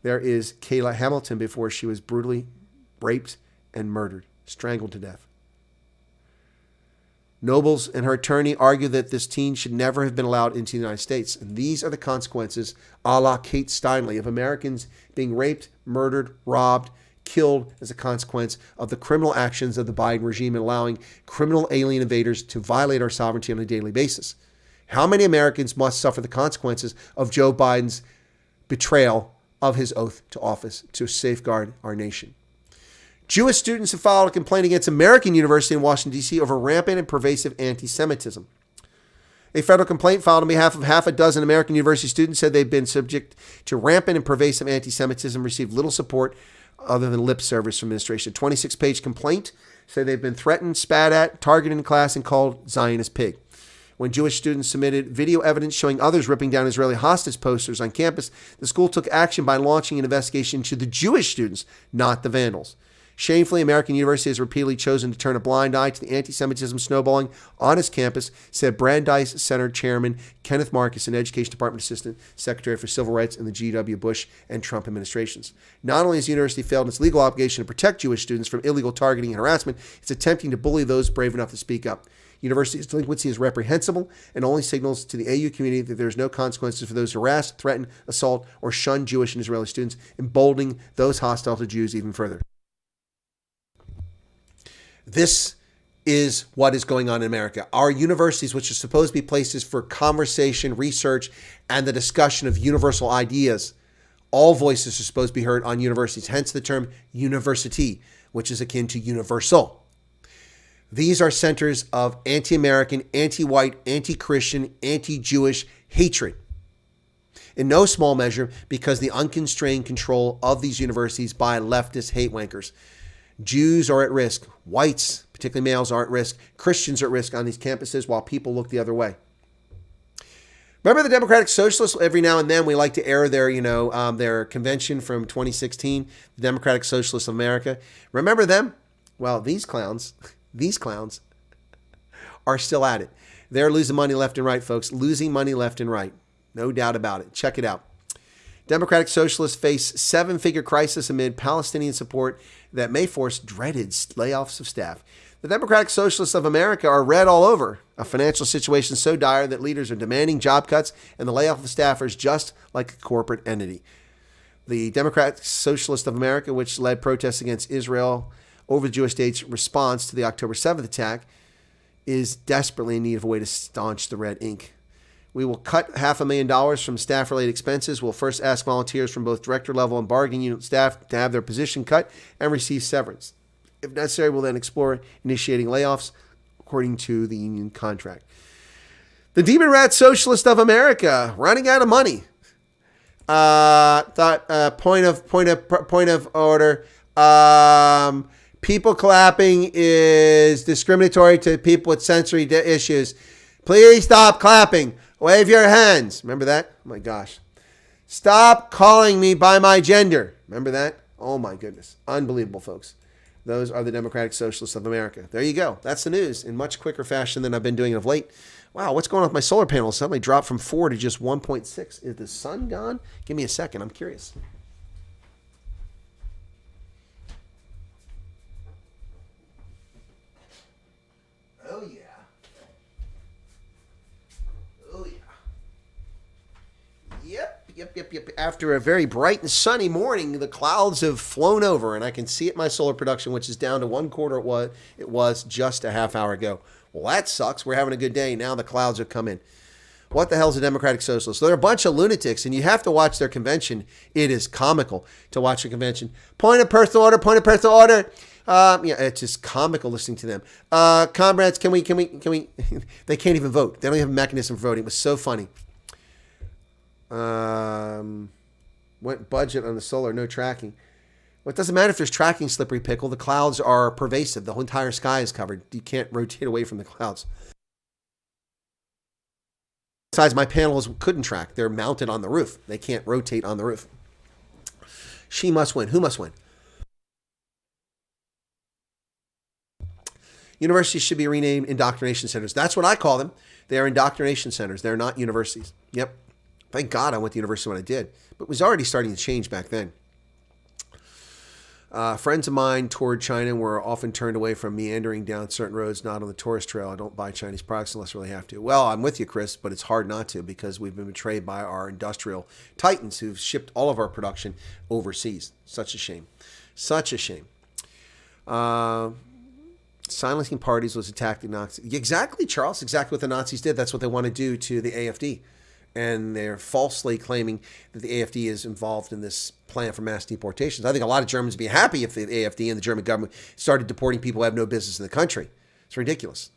There is Kayla Hamilton before she was brutally raped and murdered, strangled to death. Nobles and her attorney argue that this teen should never have been allowed into the United States. And these are the consequences, a la Kate Steinle, of Americans being raped, murdered, robbed, killed as a consequence of the criminal actions of the Biden regime and allowing criminal alien invaders to violate our sovereignty on a daily basis. How many Americans must suffer the consequences of Joe Biden's betrayal of his oath to office to safeguard our nation? Jewish students have filed a complaint against American University in Washington, D.C. over rampant and pervasive anti-Semitism. A federal complaint filed on behalf of half a dozen American university students said they've been subject to rampant and pervasive anti-Semitism, received little support other than lip service from administration. A 26-page complaint said they've been threatened, spat at, targeted in class, and called Zionist pig. When Jewish students submitted video evidence showing others ripping down Israeli hostage posters on campus, the school took action by launching an investigation into the Jewish students, not the vandals. Shamefully, American University has repeatedly chosen to turn a blind eye to the anti-Semitism snowballing on its campus, said Brandeis Center Chairman Kenneth Marcus, an Education Department Assistant Secretary for Civil Rights in the G.W. Bush and Trump administrations. Not only has the university failed in its legal obligation to protect Jewish students from illegal targeting and harassment, it's attempting to bully those brave enough to speak up. University's delinquency is reprehensible and only signals to the AU community that there is no consequences for those who harass, threaten, assault, or shun Jewish and Israeli students, emboldening those hostile to Jews even further. This is what is going on in America. Our universities, which are supposed to be places for conversation, research, and the discussion of universal ideas, all voices are supposed to be heard on universities, hence the term university, which is akin to universal. These are centers of anti-American, anti-white, anti-Christian, anti-Jewish hatred. In no small measure because the unconstrained control of these universities by leftist hate wankers. Jews are at risk. Whites, particularly males, are at risk. Christians are at risk on these campuses while people look the other way. Remember the Democratic Socialists? Every now and then we like to air their convention from 2016, the Democratic Socialists of America. Remember them? Well, these clowns are still at it. They're losing money left and right, folks. Losing money left and right. No doubt about it. Check it out. Democratic Socialists face seven-figure crisis amid Palestinian support that may force dreaded layoffs of staff. The Democratic Socialists of America are red all over. A financial situation so dire that leaders are demanding job cuts and the layoff of staffers just like a corporate entity. The Democratic Socialists of America, which led protests against Israel over the Jewish state's response to the October 7th attack, is desperately in need of a way to staunch the red ink. We will cut $500,000 from staff-related expenses. We'll first ask volunteers from both director level and bargaining unit staff to have their position cut and receive severance. If necessary, we'll then explore initiating layoffs according to the union contract. The Demon Rat Socialist of America, running out of money. Point of order. People clapping is discriminatory to people with sensory issues. Please stop clapping. Wave your hands. Remember that? Oh my gosh. Stop calling me by my gender. Remember that? Oh my goodness. Unbelievable, folks. Those are the Democratic Socialists of America. There you go. That's the news in much quicker fashion than I've been doing of late. Wow, what's going on with my solar panels? Suddenly dropped from 4 to just 1.6. Is the sun gone? Give me a second. I'm curious. Oh, yeah. Oh, yeah. Yep. After a very bright and sunny morning, the clouds have flown over, and I can see it in my solar production, which is down to 1/4 it was just a half hour ago. Well, that sucks. We're having a good day. Now the clouds have come in. What the hell is a Democratic Socialist? They're a bunch of lunatics, and you have to watch their convention. It is comical to watch the convention. Point of personal order. It's just comical listening to them. Comrades, can we? They can't even vote. They don't have a mechanism for voting. It was so funny. Went budget on the solar, no tracking. Well, it doesn't matter if there's tracking, slippery pickle. The clouds are pervasive. The whole entire sky is covered. You can't rotate away from the clouds. Besides, my panels couldn't track. They're mounted on the roof. They can't rotate on the roof. She must win. Who must win? Universities should be renamed indoctrination centers. That's what I call them. They are indoctrination centers. They're not universities. Yep. Thank God I went to university when I did. But it was already starting to change back then. Friends of mine toured China and were often turned away from meandering down certain roads not on the tourist trail. I don't buy Chinese products unless I really have to. Well, I'm with you, Chris, but it's hard not to because we've been betrayed by our industrial titans who've shipped all of our production overseas. Such a shame. Such a shame. Silencing parties was a tactic Nazis. Exactly, Charles. Exactly what the Nazis did. That's what they want to do to the AFD. And they're falsely claiming that the AFD is involved in this plan for mass deportations. I think a lot of Germans would be happy if the AFD and the German government started deporting people who have no business in the country. It's ridiculous.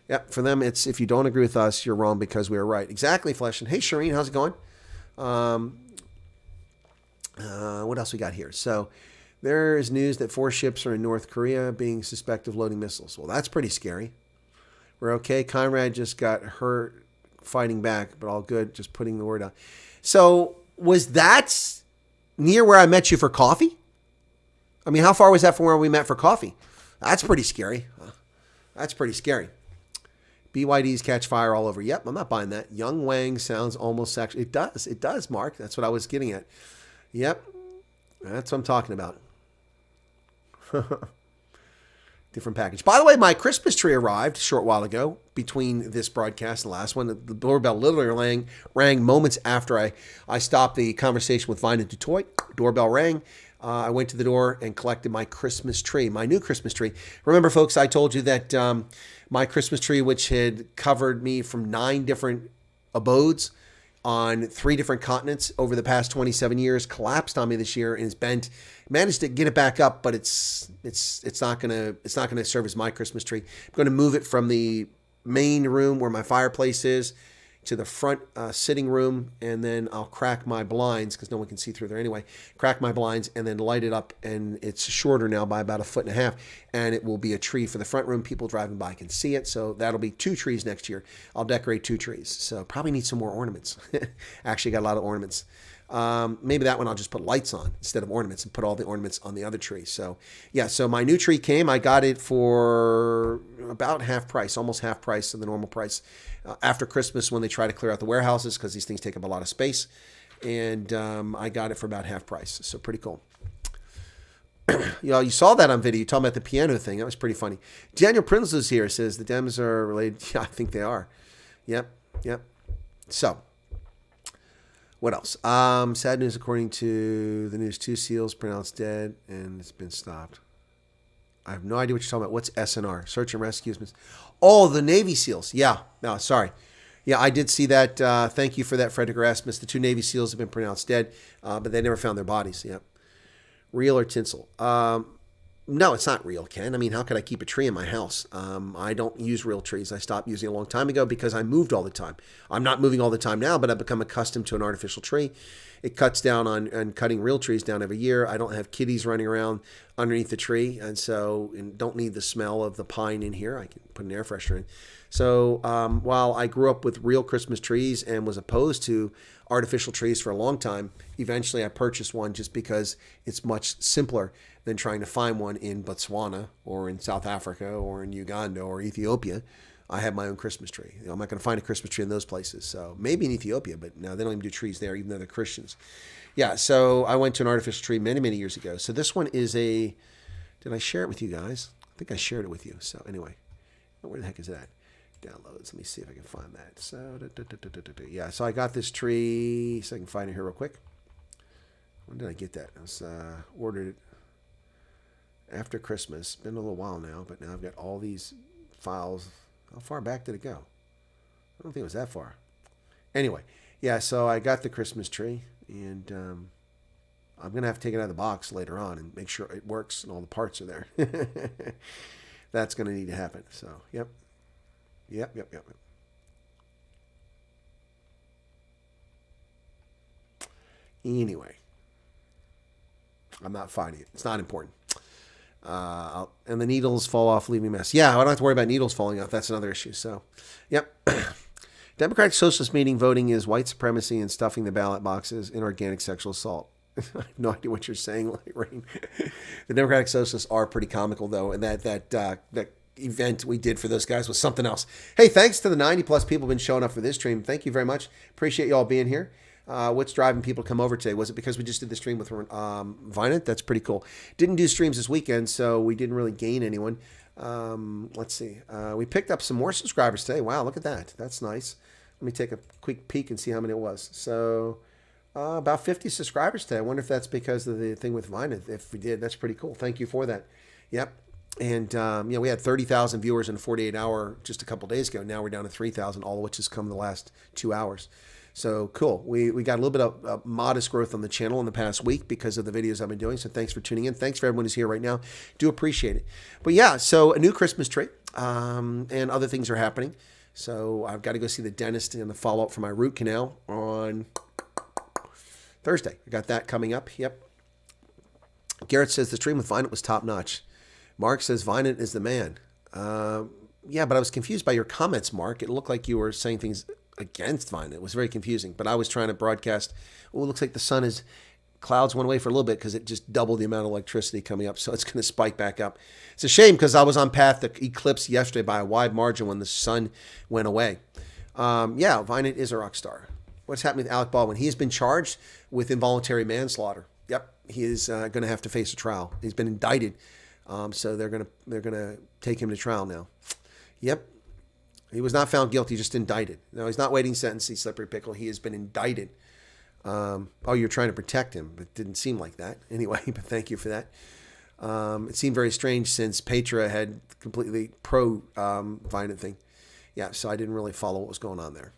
Yep, for them, it's if you don't agree with us, you're wrong because we are right. Exactly, Flesh. And hey, Shireen, how's it going? What else we got here? So there is news that 4 ships are in North Korea being suspected of loading missiles. Well, that's pretty scary. We're okay. Conrad just got hurt fighting back, but all good. Just putting the word out. So was that near where I met you for coffee? I mean, how far was that from where we met for coffee? That's pretty scary. That's pretty scary. BYDs catch fire all over. Yep, I'm not buying that. Young Wang sounds almost sexual. It does. It does, Mark. That's what I was getting at. Yep. That's what I'm talking about. Different package. By the way, my Christmas tree arrived a short while ago between this broadcast and the last one. The doorbell literally rang moments after I stopped the conversation with Vine in Detroit. Doorbell rang. I went to the door and collected my Christmas tree, my new Christmas tree. Remember, folks, I told you that my Christmas tree, which had covered me from 9 different abodes on 3 different continents over the past 27 years, collapsed on me this year and is bent. Managed to get it back up, but it's not gonna serve as my Christmas tree. I'm going to move it from the main room where my fireplace is to the front sitting room, and then I'll crack my blinds because no one can see through there anyway. Crack my blinds and then light it up, and it's shorter now by about 1.5 feet, and it will be a tree for the front room. People driving by can see it, so that'll be 2 trees next year. I'll decorate 2 trees, so probably need some more ornaments. Actually, got a lot of ornaments. Maybe that one I'll just put lights on instead of ornaments and put all the ornaments on the other tree. So yeah, so my new tree came. I got it for about half price, almost half price of the normal price after Christmas when they try to clear out the warehouses because these things take up a lot of space. And I got it for about half price. So pretty cool. You saw that on video. You're talking about the piano thing. That was pretty funny. Daniel Prinsley's here. Says the Dems are related. Yeah, I think they are. Yep. So what else? Sad news according to the news. 2 SEALs pronounced dead and it's been stopped. I have no idea what you're talking about. What's SNR? Search and Rescue. Oh, the Navy SEALs. Yeah. No, sorry. Yeah, I did see that. Thank you for that, Frederick Erasmus. The 2 Navy SEALs have been pronounced dead, but they never found their bodies. Yep. Real or tinsel? No, it's not real, Ken. I mean, how could I keep a tree in my house? I don't use real trees. I stopped using a long time ago because I moved all the time. I'm not moving all the time now, but I've become accustomed to an artificial tree. It cuts down on cutting real trees down every year. I don't have kitties running around underneath the tree, and don't need the smell of the pine in here. I can put an air freshener in. So while I grew up with real Christmas trees and was opposed to artificial trees for a long time, eventually I purchased one just because it's much simpler than trying to find one in Botswana or in South Africa or in Uganda or Ethiopia. I have my own Christmas tree. I'm not going to find a Christmas tree in those places. So maybe in Ethiopia, but no, they don't even do trees there, even though they're Christians. Yeah, so I went to an artificial tree many, many years ago. So this one is did I share it with you guys? I think I shared it with you. So anyway, where the heck is that? Downloads. Let me see if I can find that. So, yeah, so I got this tree. So I can find it here real quick. When did I get that? I was ordered it after Christmas. Been a little while now, but now I've got all these files. How far back did it go? I don't think it was that far. Anyway, yeah, so I got the Christmas tree, and I'm going to have to take it out of the box later on and make sure it works and all the parts are there. That's going to need to happen. So, yep. Anyway, I'm not finding it. It's not important. And the needles fall off, leaving a mess. Yeah, I don't have to worry about needles falling off. That's another issue. So, yep. Democratic Socialist meeting voting is white supremacy and stuffing the ballot boxes, inorganic sexual assault. I have no idea what you're saying, Rain. The Democratic Socialists are pretty comical, though, and that event we did for those guys was something else. Hey, thanks to the 90-plus people who've been showing up for this stream. Thank you very much. Appreciate you all being here. What's driving people to come over today? Was it because we just did the stream with Vinet? That's pretty cool. Didn't do streams this weekend, so we didn't really gain anyone. Let's see. We picked up some more subscribers today. Wow, look at that. That's nice. Let me take a quick peek and see how many it was. So about 50 subscribers today. I wonder if that's because of the thing with Vinet. If we did, that's pretty cool. Thank you for that. Yep. And, we had 30,000 viewers in a 48-hour just a couple days ago. Now we're down to 3,000, all of which has come in the last 2 hours. So cool. We got a little bit of modest growth on the channel in the past week because of the videos I've been doing. So thanks for tuning in. Thanks for everyone who's here right now. Do appreciate it. But yeah, so a new Christmas tree and other things are happening. So I've got to go see the dentist and the follow-up for my root canal on Thursday. I got that coming up. Yep. Garrett says the stream with Vynant was top-notch. Mark says Vynant is the man. Yeah, but I was confused by your comments, Mark. It looked like you were saying things against Vynant. It was very confusing. But I was trying to broadcast, it looks like the sun is, clouds went away for a little bit because it just doubled the amount of electricity coming up. So it's going to spike back up. It's a shame because I was on path to eclipse yesterday by a wide margin when the sun went away. Yeah, Vynant is a rock star. What's happening with Alec Baldwin? He has been charged with involuntary manslaughter. Yep, he is going to have to face a trial. He's been indicted. So they're gonna take him to trial now. Yep, he was not found guilty, just indicted. No, he's not waiting sentence. He's slippery pickle. He has been indicted. Oh, you're trying to protect him, but it didn't seem like that anyway. But thank you for that. It seemed very strange since Petra had completely pro Vynant thing. Yeah, so I didn't really follow what was going on there.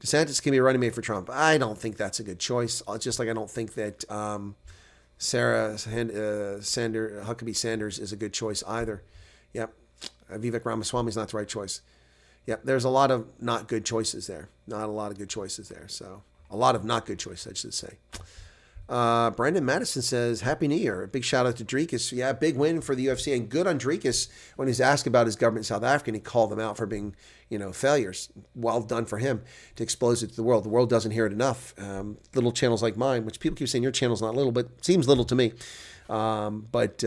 DeSantis can be a running mate for Trump. I don't think that's a good choice. Just like I don't think that. Sarah Huckabee Sanders is a good choice either. Yep. Vivek Ramaswamy is not the right choice. Yep. There's a lot of not good choices there. Not a lot of good choices there. So a lot of not good choices, I should say. Brandon Madison says, Happy New Year. A big shout out to Drekus. Yeah, big win for the UFC and good on Drekus when he's asked about his government in South Africa and he called them out for being, failures. Well done for him to expose it to the world. The world doesn't hear it enough. Little channels like mine, which people keep saying your channel's not little, but it seems little to me. But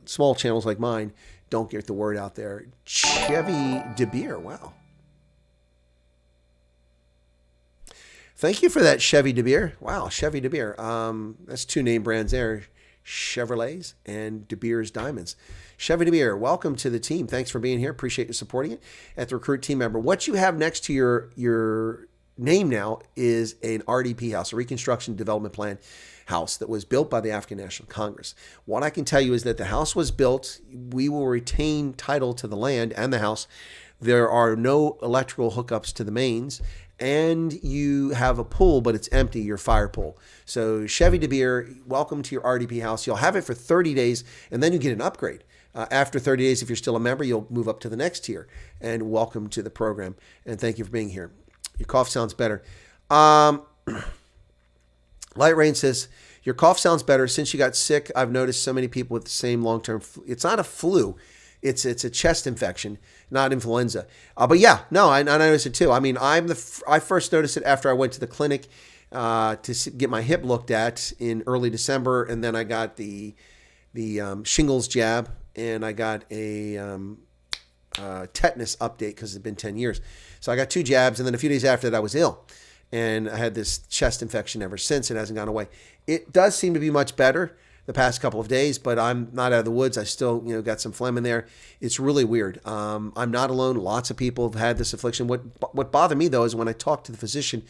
small channels like mine don't get the word out there. Chevy De Beer, wow. Thank you for that, Chevy De Beer. Wow, Chevy De Beer. That's two name brands there, Chevrolets and De Beers Diamonds. Chevy De Beer, welcome to the team. Thanks for being here. Appreciate you supporting it. At the Recruit team member, what you have next to your name now is an RDP house, a Reconstruction Development Plan house that was built by the African National Congress. What I can tell you is that the house was built. We will retain title to the land and the house. There are no electrical hookups to the mains. And you have a pool, but it's empty, your fire pool. So Chevy De Beer, welcome to your RDP house. You'll have it for 30 days, and then you get an upgrade. After 30 days, if you're still a member, you'll move up to the next tier. And welcome to the program. And thank you for being here. Your cough sounds better. Light Rain says, your cough sounds better. Since you got sick, I've noticed so many people with the same long-term flu. It's not a flu. It's a chest infection, not influenza. But yeah, no, I noticed it too. I mean, I first noticed it after I went to the clinic to get my hip looked at in early December, and then I got the shingles jab, and I got a tetanus update because it's been 10 years. So I got 2 jabs, and then a few days after that, I was ill, and I had this chest infection ever since. It hasn't gone away. It does seem to be much better the past couple of days, but I'm not out of the woods. I still, got some phlegm in there. It's really weird. I'm not alone. Lots of people have had this affliction. What bothered me though is when I talked to the physician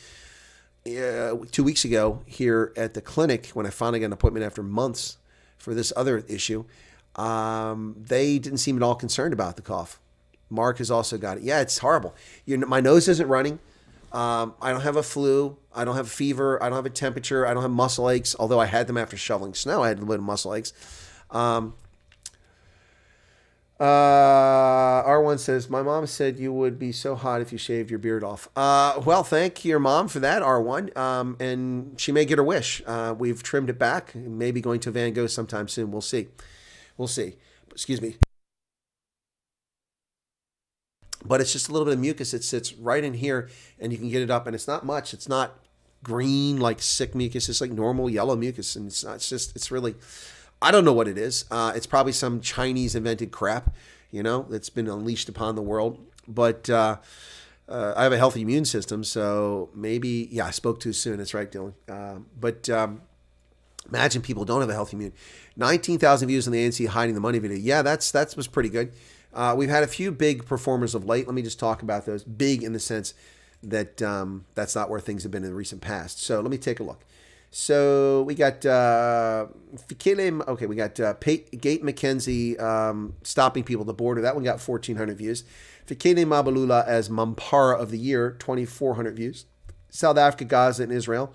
2 weeks ago here at the clinic, when I finally got an appointment after months for this other issue, they didn't seem at all concerned about the cough. Mark has also got it. Yeah, it's horrible. My nose isn't running. I don't have a flu. I don't have a fever. I don't have a temperature. I don't have muscle aches, although I had them after shoveling snow. I had a little bit of muscle aches. R1 says, my mom said you would be so hot if you shaved your beard off. Well, thank your mom for that, R1. And she may get her wish. We've trimmed it back. Maybe going to Van Gogh sometime soon. We'll see. Excuse me. But it's just a little bit of mucus. It sits right in here, and you can get it up, and it's not much. It's not green like sick mucus. It's like normal yellow mucus, and it's really, I don't know what it is. It's probably some Chinese invented crap, that's been unleashed upon the world. But I have a healthy immune system, so maybe, I spoke too soon. That's right, Dylan. But imagine people don't have a healthy immune. 19,000 views on the ANC hiding the money video. Yeah, that was pretty good. We've had a few big performers of late. Let me just talk about those. Big in the sense that that's not where things have been in the recent past. So let me take a look. So we got Fikele. Okay, we got Gate McKenzie stopping people at the border. That one got 1,400 views. Fikele Mabalula as Mampara of the Year, 2,400 views. South Africa, Gaza, and Israel,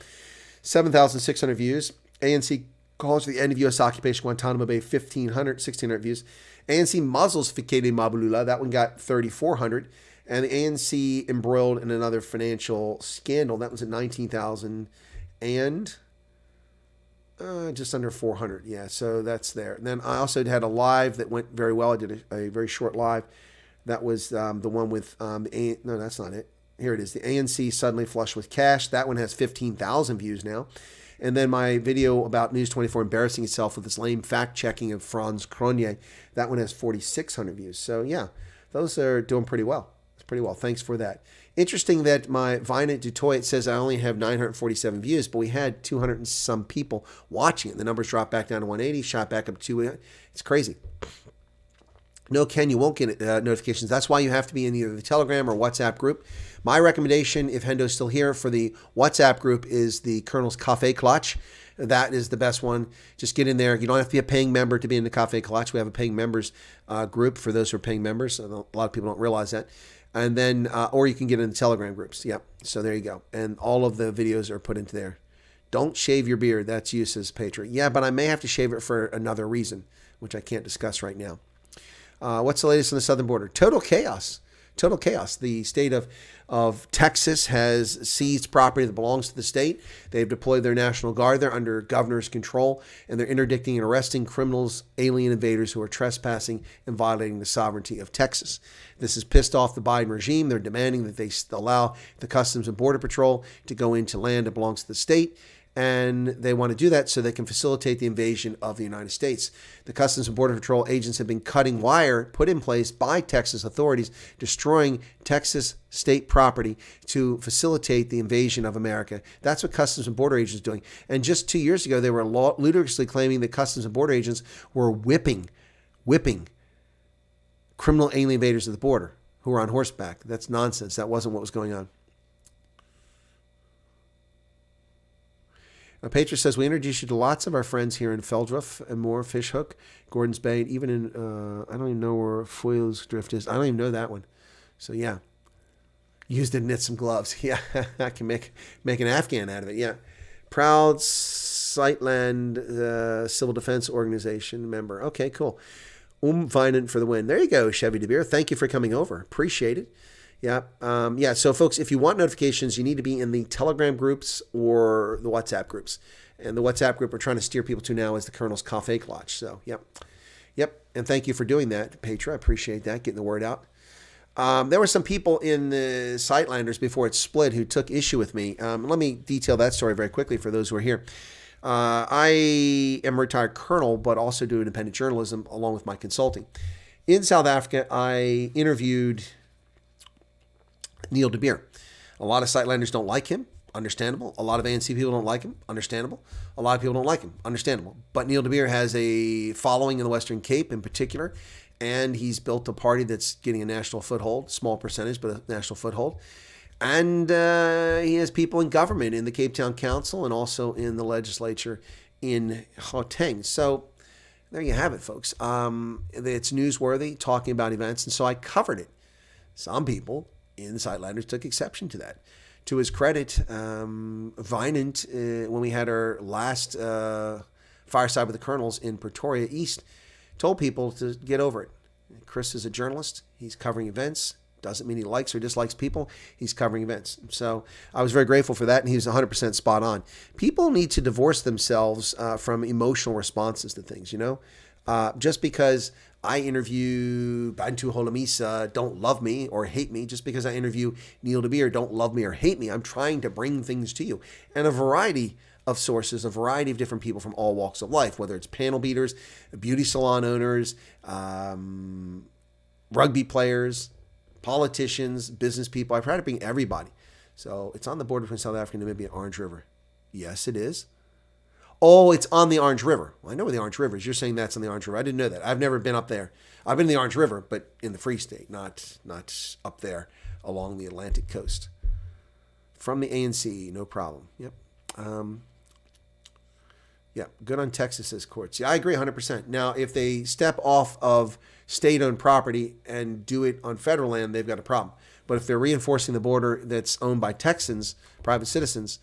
7,600 views. ANC calls for the end of U.S. occupation Guantanamo Bay, 1,600 views. ANC muzzles Fikele Mabalula. That one got 3,400. And the ANC embroiled in another financial scandal. That was at 19,000 and just under 400. Yeah, so that's there. And then I also had a live that went very well. I did a very short live. That was the one with no, that's not it. Here it is. The ANC suddenly flush with cash. That one has 15,000 views now. And then my video about News 24 embarrassing itself with this lame fact-checking of Franz Cronje. That one has 4,600 views. So, yeah, those are doing pretty well. It's pretty well. Thanks for that. Interesting that my Vinet Dutoit says I only have 947 views, but we had 200 and some people watching it. The numbers dropped back down to 180, shot back up to 200. It's crazy. No, Ken, you won't get notifications. That's why you have to be in either the Telegram or WhatsApp group. My recommendation, if Hendo's still here, for the WhatsApp group is the Colonel's Cafe Clutch. That is the best one. Just get in there. You don't have to be a paying member to be in the Cafe Clutch. We have a paying members group for those who are paying members. A lot of people don't realize that. And then, or you can get in the Telegram groups. Yep. So there you go. And all of the videos are put into there. Don't shave your beard. That's you, says Patriot. Yeah, but I may have to shave it for another reason, which I can't discuss right now. What's the latest on the southern border? Total chaos. Total chaos. The state of Texas has seized property that belongs to the state. They've deployed their National Guard there under governor's control, and they're interdicting and arresting criminals, alien invaders who are trespassing and violating the sovereignty of Texas. This has pissed off the Biden regime. They're demanding that they allow the Customs and Border Patrol to go into land that belongs to the state. And they want to do that so they can facilitate the invasion of the United States. The Customs and Border Patrol agents have been cutting wire put in place by Texas authorities, destroying Texas state property to facilitate the invasion of America. That's what Customs and Border agents are doing. And just 2 years ago, they were ludicrously claiming that Customs and Border agents were whipping criminal alien invaders at the border who were on horseback. That's nonsense. That wasn't what was going on. Patriot says, we introduced you to lots of our friends here in Feldruff and more, Fishhook, Gordon's Bay, and even in, I don't even know where Foyle's Drift is. I don't even know that one. So, yeah. Used to knit some gloves. Yeah, I can make an Afghan out of it. Yeah. Proud Sightland Civil Defense Organization member. Okay, cool. Vinant for the win. There you go, Chevy DeBeer. Thank you for coming over. Appreciate it. Yeah. Yeah. So, folks, if you want notifications, you need to be in the Telegram groups or the WhatsApp groups. And the WhatsApp group we're trying to steer people to now is the Colonel's Cafe Clutch. So, yep. Yep. And thank you for doing that, Petra. I appreciate that, getting the word out. There were some people in the Sightlanders before it split who took issue with me. Let me detail that story very quickly for those who are here. I am a retired colonel, but also do independent journalism along with my consulting. In South Africa, I interviewed Neil de Beer. A lot of Sightlanders don't like him. Understandable. A lot of ANC people don't like him. Understandable. A lot of people don't like him. Understandable. But Neil de Beer has a following in the Western Cape in particular, and he's built a party that's getting a national foothold, small percentage, but a national foothold. And he has people in government, in the Cape Town Council, and also in the legislature in Gauteng. So there you have it, folks. It's newsworthy, talking about events, and so I covered it. Some people in the Sightlanders took exception to that. To his credit, Vinant, when we had our last fireside with the colonels in Pretoria East, told people to get over it. Chris is a journalist. He's covering events. Doesn't mean he likes or dislikes people. He's covering events. So I was very grateful for that, and he was 100% spot on. People need to divorce themselves from emotional responses to things, you know? Just because I interview Bantu Holomisa, don't love me or hate me, just because I interview Neil de Beer, don't love me or hate me. I'm trying to bring things to you. And a variety of sources, a variety of different people from all walks of life, whether it's panel beaters, beauty salon owners, rugby players, politicians, business people. I try to bring everybody. So it's on the border between South Africa and Namibia, Orange River. Yes, it is. Oh, it's on the Orange River. Well, I know where the Orange River is. You're saying that's on the Orange River. I didn't know that. I've never been up there. I've been in the Orange River, but in the Free State, not up there along the Atlantic coast. From the ANC, no problem. Yep. Yeah, good on Texas's courts. Yeah, I agree 100%. Now, if they step off of state-owned property and do it on federal land, they've got a problem. But if they're reinforcing the border that's owned by Texans, private citizens,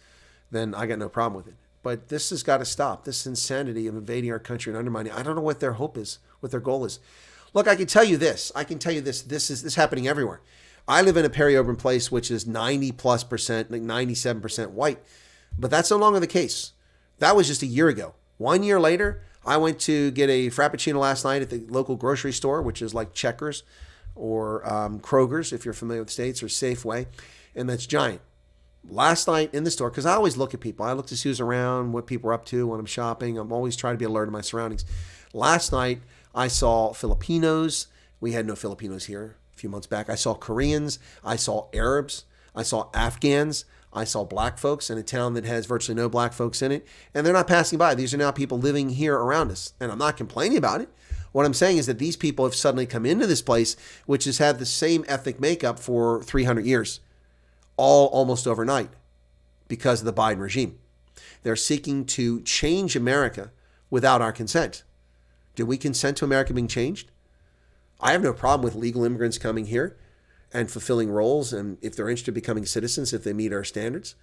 then I got no problem with it. But this has got to stop. This insanity of invading our country and undermining. I don't know what their hope is, what their goal is. Look, I can tell you this. This is happening everywhere. I live in a peri-urban place which is 90+%, like 97% white. But that's no longer the case. That was just a year ago. 1 year later, I went to get a Frappuccino last night at the local grocery store, which is like Checkers or Kroger's, if you're familiar with the States, or Safeway, and that's giant. Last night in the store, because I always look at people. I look to see who's around, what people are up to when I'm shopping. I'm always trying to be alert of my surroundings. Last night, I saw Filipinos. We had no Filipinos here a few months back. I saw Koreans. I saw Arabs. I saw Afghans. I saw black folks in a town that has virtually no black folks in it. And they're not passing by. These are now people living here around us. And I'm not complaining about it. What I'm saying is that these people have suddenly come into this place, which has had the same ethnic makeup for 300 years. All almost overnight because of the Biden regime. They're seeking to change America without our consent. Do we consent to America being changed? I have no problem with legal immigrants coming here and fulfilling roles, and if they're interested in becoming citizens, if they meet our standards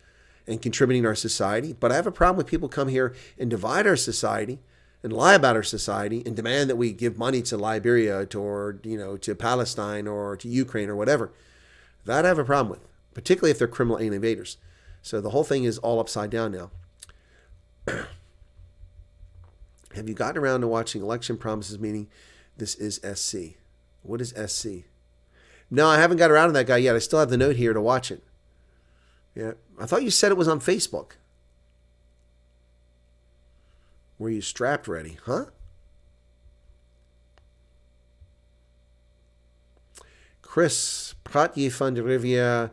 and contributing to our society. But I have a problem with people come here and divide our society and lie about our society and demand that we give money to Liberia or to Palestine or to Ukraine or whatever. That I have a problem with, particularly if they're criminal alien invaders. So the whole thing is all upside down now. Have you gotten around to watching Election Promises Meeting? This is SC. What is SC? No, I haven't got around to that guy yet. I still have the note here to watch it. Yeah, I thought you said it was on Facebook. Were you strapped ready? Huh? Chris, praat je van de Riviera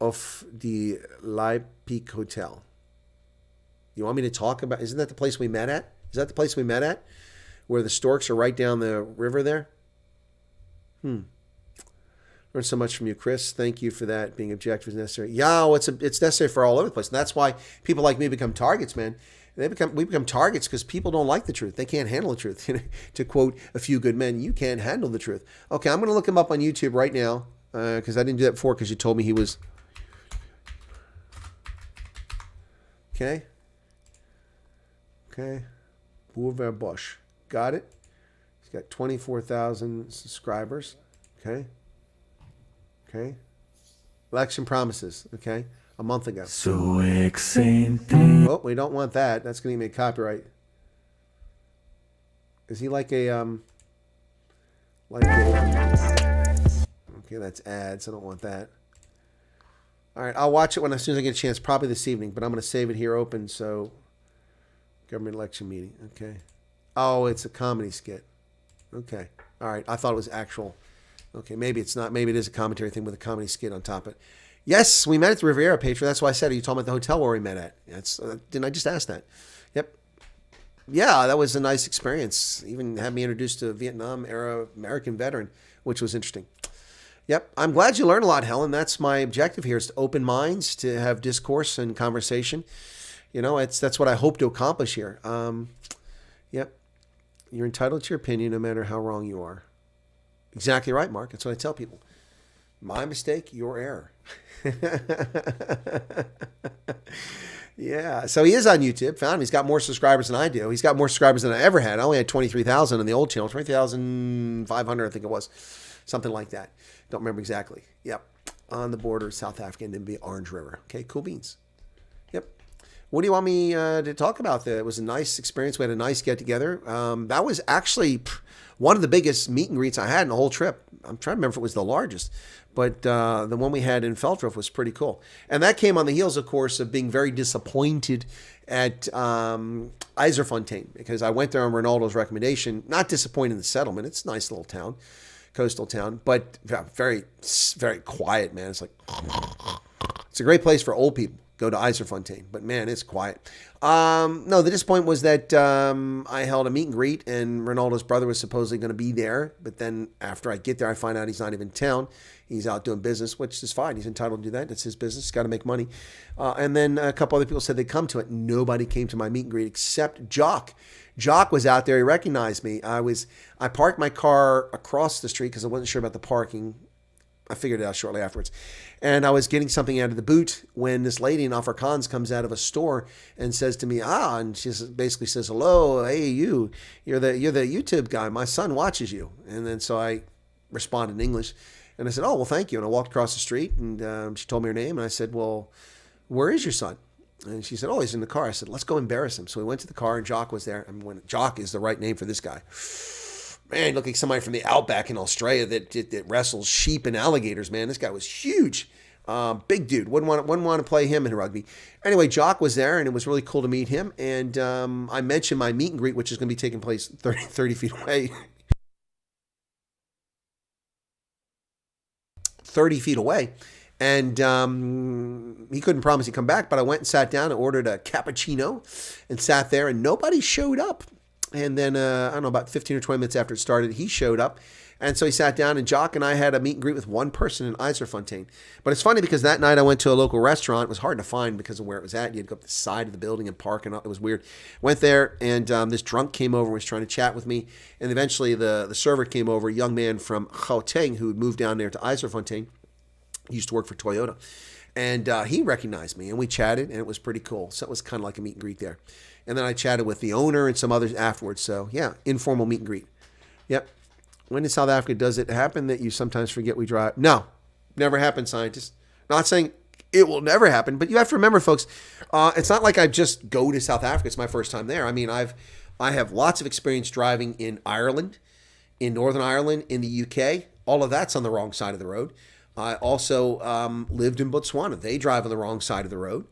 of the Leipzig Hotel? You want me to talk about, isn't that the place we met at? Is that the place we met at? Where the storks are right down the river there? Learned so much from you, Chris. Thank you for that. Being objective is necessary. Yeah, it's necessary for all over the place. And that's why people like me become targets, man. We become targets because people don't like the truth. They can't handle the truth. To quote a few good men, you can't handle the truth. Okay, I'm going to look him up on YouTube right now because I didn't do that before because you told me he was. Okay. Boulevard Bush. Got it. He's got 24,000 subscribers. Okay. Election promises. Okay. A month ago. So exciting. Oh, we don't want that. That's going to give me a copyright. Is he like a okay, that's ads. I don't want that. All right, I'll watch it as soon as I get a chance, probably this evening, but I'm going to save it here open, so government election meeting. Okay. Oh, it's a comedy skit. Okay. All right. I thought it was actual. Okay, maybe it's not. Maybe it is a commentary thing with a comedy skit on top of it. Yes, we met at the Riviera, Patriot. That's why I said, are you talking about the hotel where we met at? Didn't I just ask that? Yep. Yeah, that was a nice experience. Even had me introduced to a Vietnam-era American veteran, which was interesting. Yep. I'm glad you learned a lot, Helen. That's my objective here, is to open minds, to have discourse and conversation. That's what I hope to accomplish here. Yep. You're entitled to your opinion no matter how wrong you are. Exactly right, Mark. That's what I tell people. My mistake, your error. Yeah. So he is on YouTube. Found him. He's got more subscribers than I do. He's got more subscribers than I ever had. I only had 23,000 on the old channel. 23,500, I think it was. Something like that. Don't remember exactly. Yep. On the border of South Africa and then the Orange River. Okay. Cool beans. Yep. What do you want me to talk about there? It was a nice experience. We had a nice get together. That was actually one of the biggest meet and greets I had in the whole trip. I'm trying to remember if it was the largest, but the one we had in Feldhof was pretty cool. And that came on the heels, of course, of being very disappointed at Eiserfontein, because I went there on Ronaldo's recommendation. Not disappointed in the settlement. It's a nice little town, coastal town, but very, very quiet, man. It's a great place for old people. go to Eiserfontein. But man, it's quiet. No, the disappointment was that I held a meet and greet, and Ronaldo's brother was supposedly going to be there. But then after I get there, I find out he's not even in town. He's out doing business, which is fine. He's entitled to do that. That's his business. He's got to make money. And then a couple other people said they'd come to it. Nobody came to my meet and greet except Jock. Jock was out there. He recognized me. I parked my car across the street because I wasn't sure about the parking. I figured it out shortly afterwards. And I was getting something out of the boot when this lady in Afrikaans comes out of a store and says to me, and she basically says, hello, hey, you're the YouTube guy. My son watches you. And then so I responded in English. And I said, oh, well, thank you. And I walked across the street, and she told me her name. And I said, well, where is your son? And she said, oh, he's in the car. I said, let's go embarrass him. So we went to the car, and Jock was there. And Jock is the right name for this guy. Man, he looked like somebody from the outback in Australia that wrestles sheep and alligators, man. This guy was huge. Big dude. Wouldn't want to play him in rugby. Anyway, Jock was there, and it was really cool to meet him. And I mentioned my meet and greet, which is going to be taking place 30 feet away. 30 feet away. And he couldn't promise he'd come back, but I went and sat down and ordered a cappuccino and sat there, and nobody showed up. And then, I don't know, about 15 or 20 minutes after it started, he showed up. And so he sat down, and Jock and I had a meet and greet with one person in Eiserfontein. But it's funny because that night I went to a local restaurant. It was hard to find because of where it was at. You had to go up the side of the building and park, and it was weird. Went there, and this drunk came over and was trying to chat with me. And eventually the server came over, a young man from Gauteng who had moved down there to Eiserfontein. He used to work for Toyota. And he recognized me, and we chatted, and it was pretty cool. So it was kind of like a meet and greet there. And then I chatted with the owner and some others afterwards. So, yeah, informal meet and greet. Yep. When in South Africa does it happen that you sometimes forget we drive? No, never happened, scientists. Not saying it will never happen, but you have to remember, folks, it's not like I just go to South Africa. It's my first time there. I mean, I have lots of experience driving in Ireland, in Northern Ireland, in the UK. All of that's on the wrong side of the road. I also lived in Botswana. They drive on the wrong side of the road.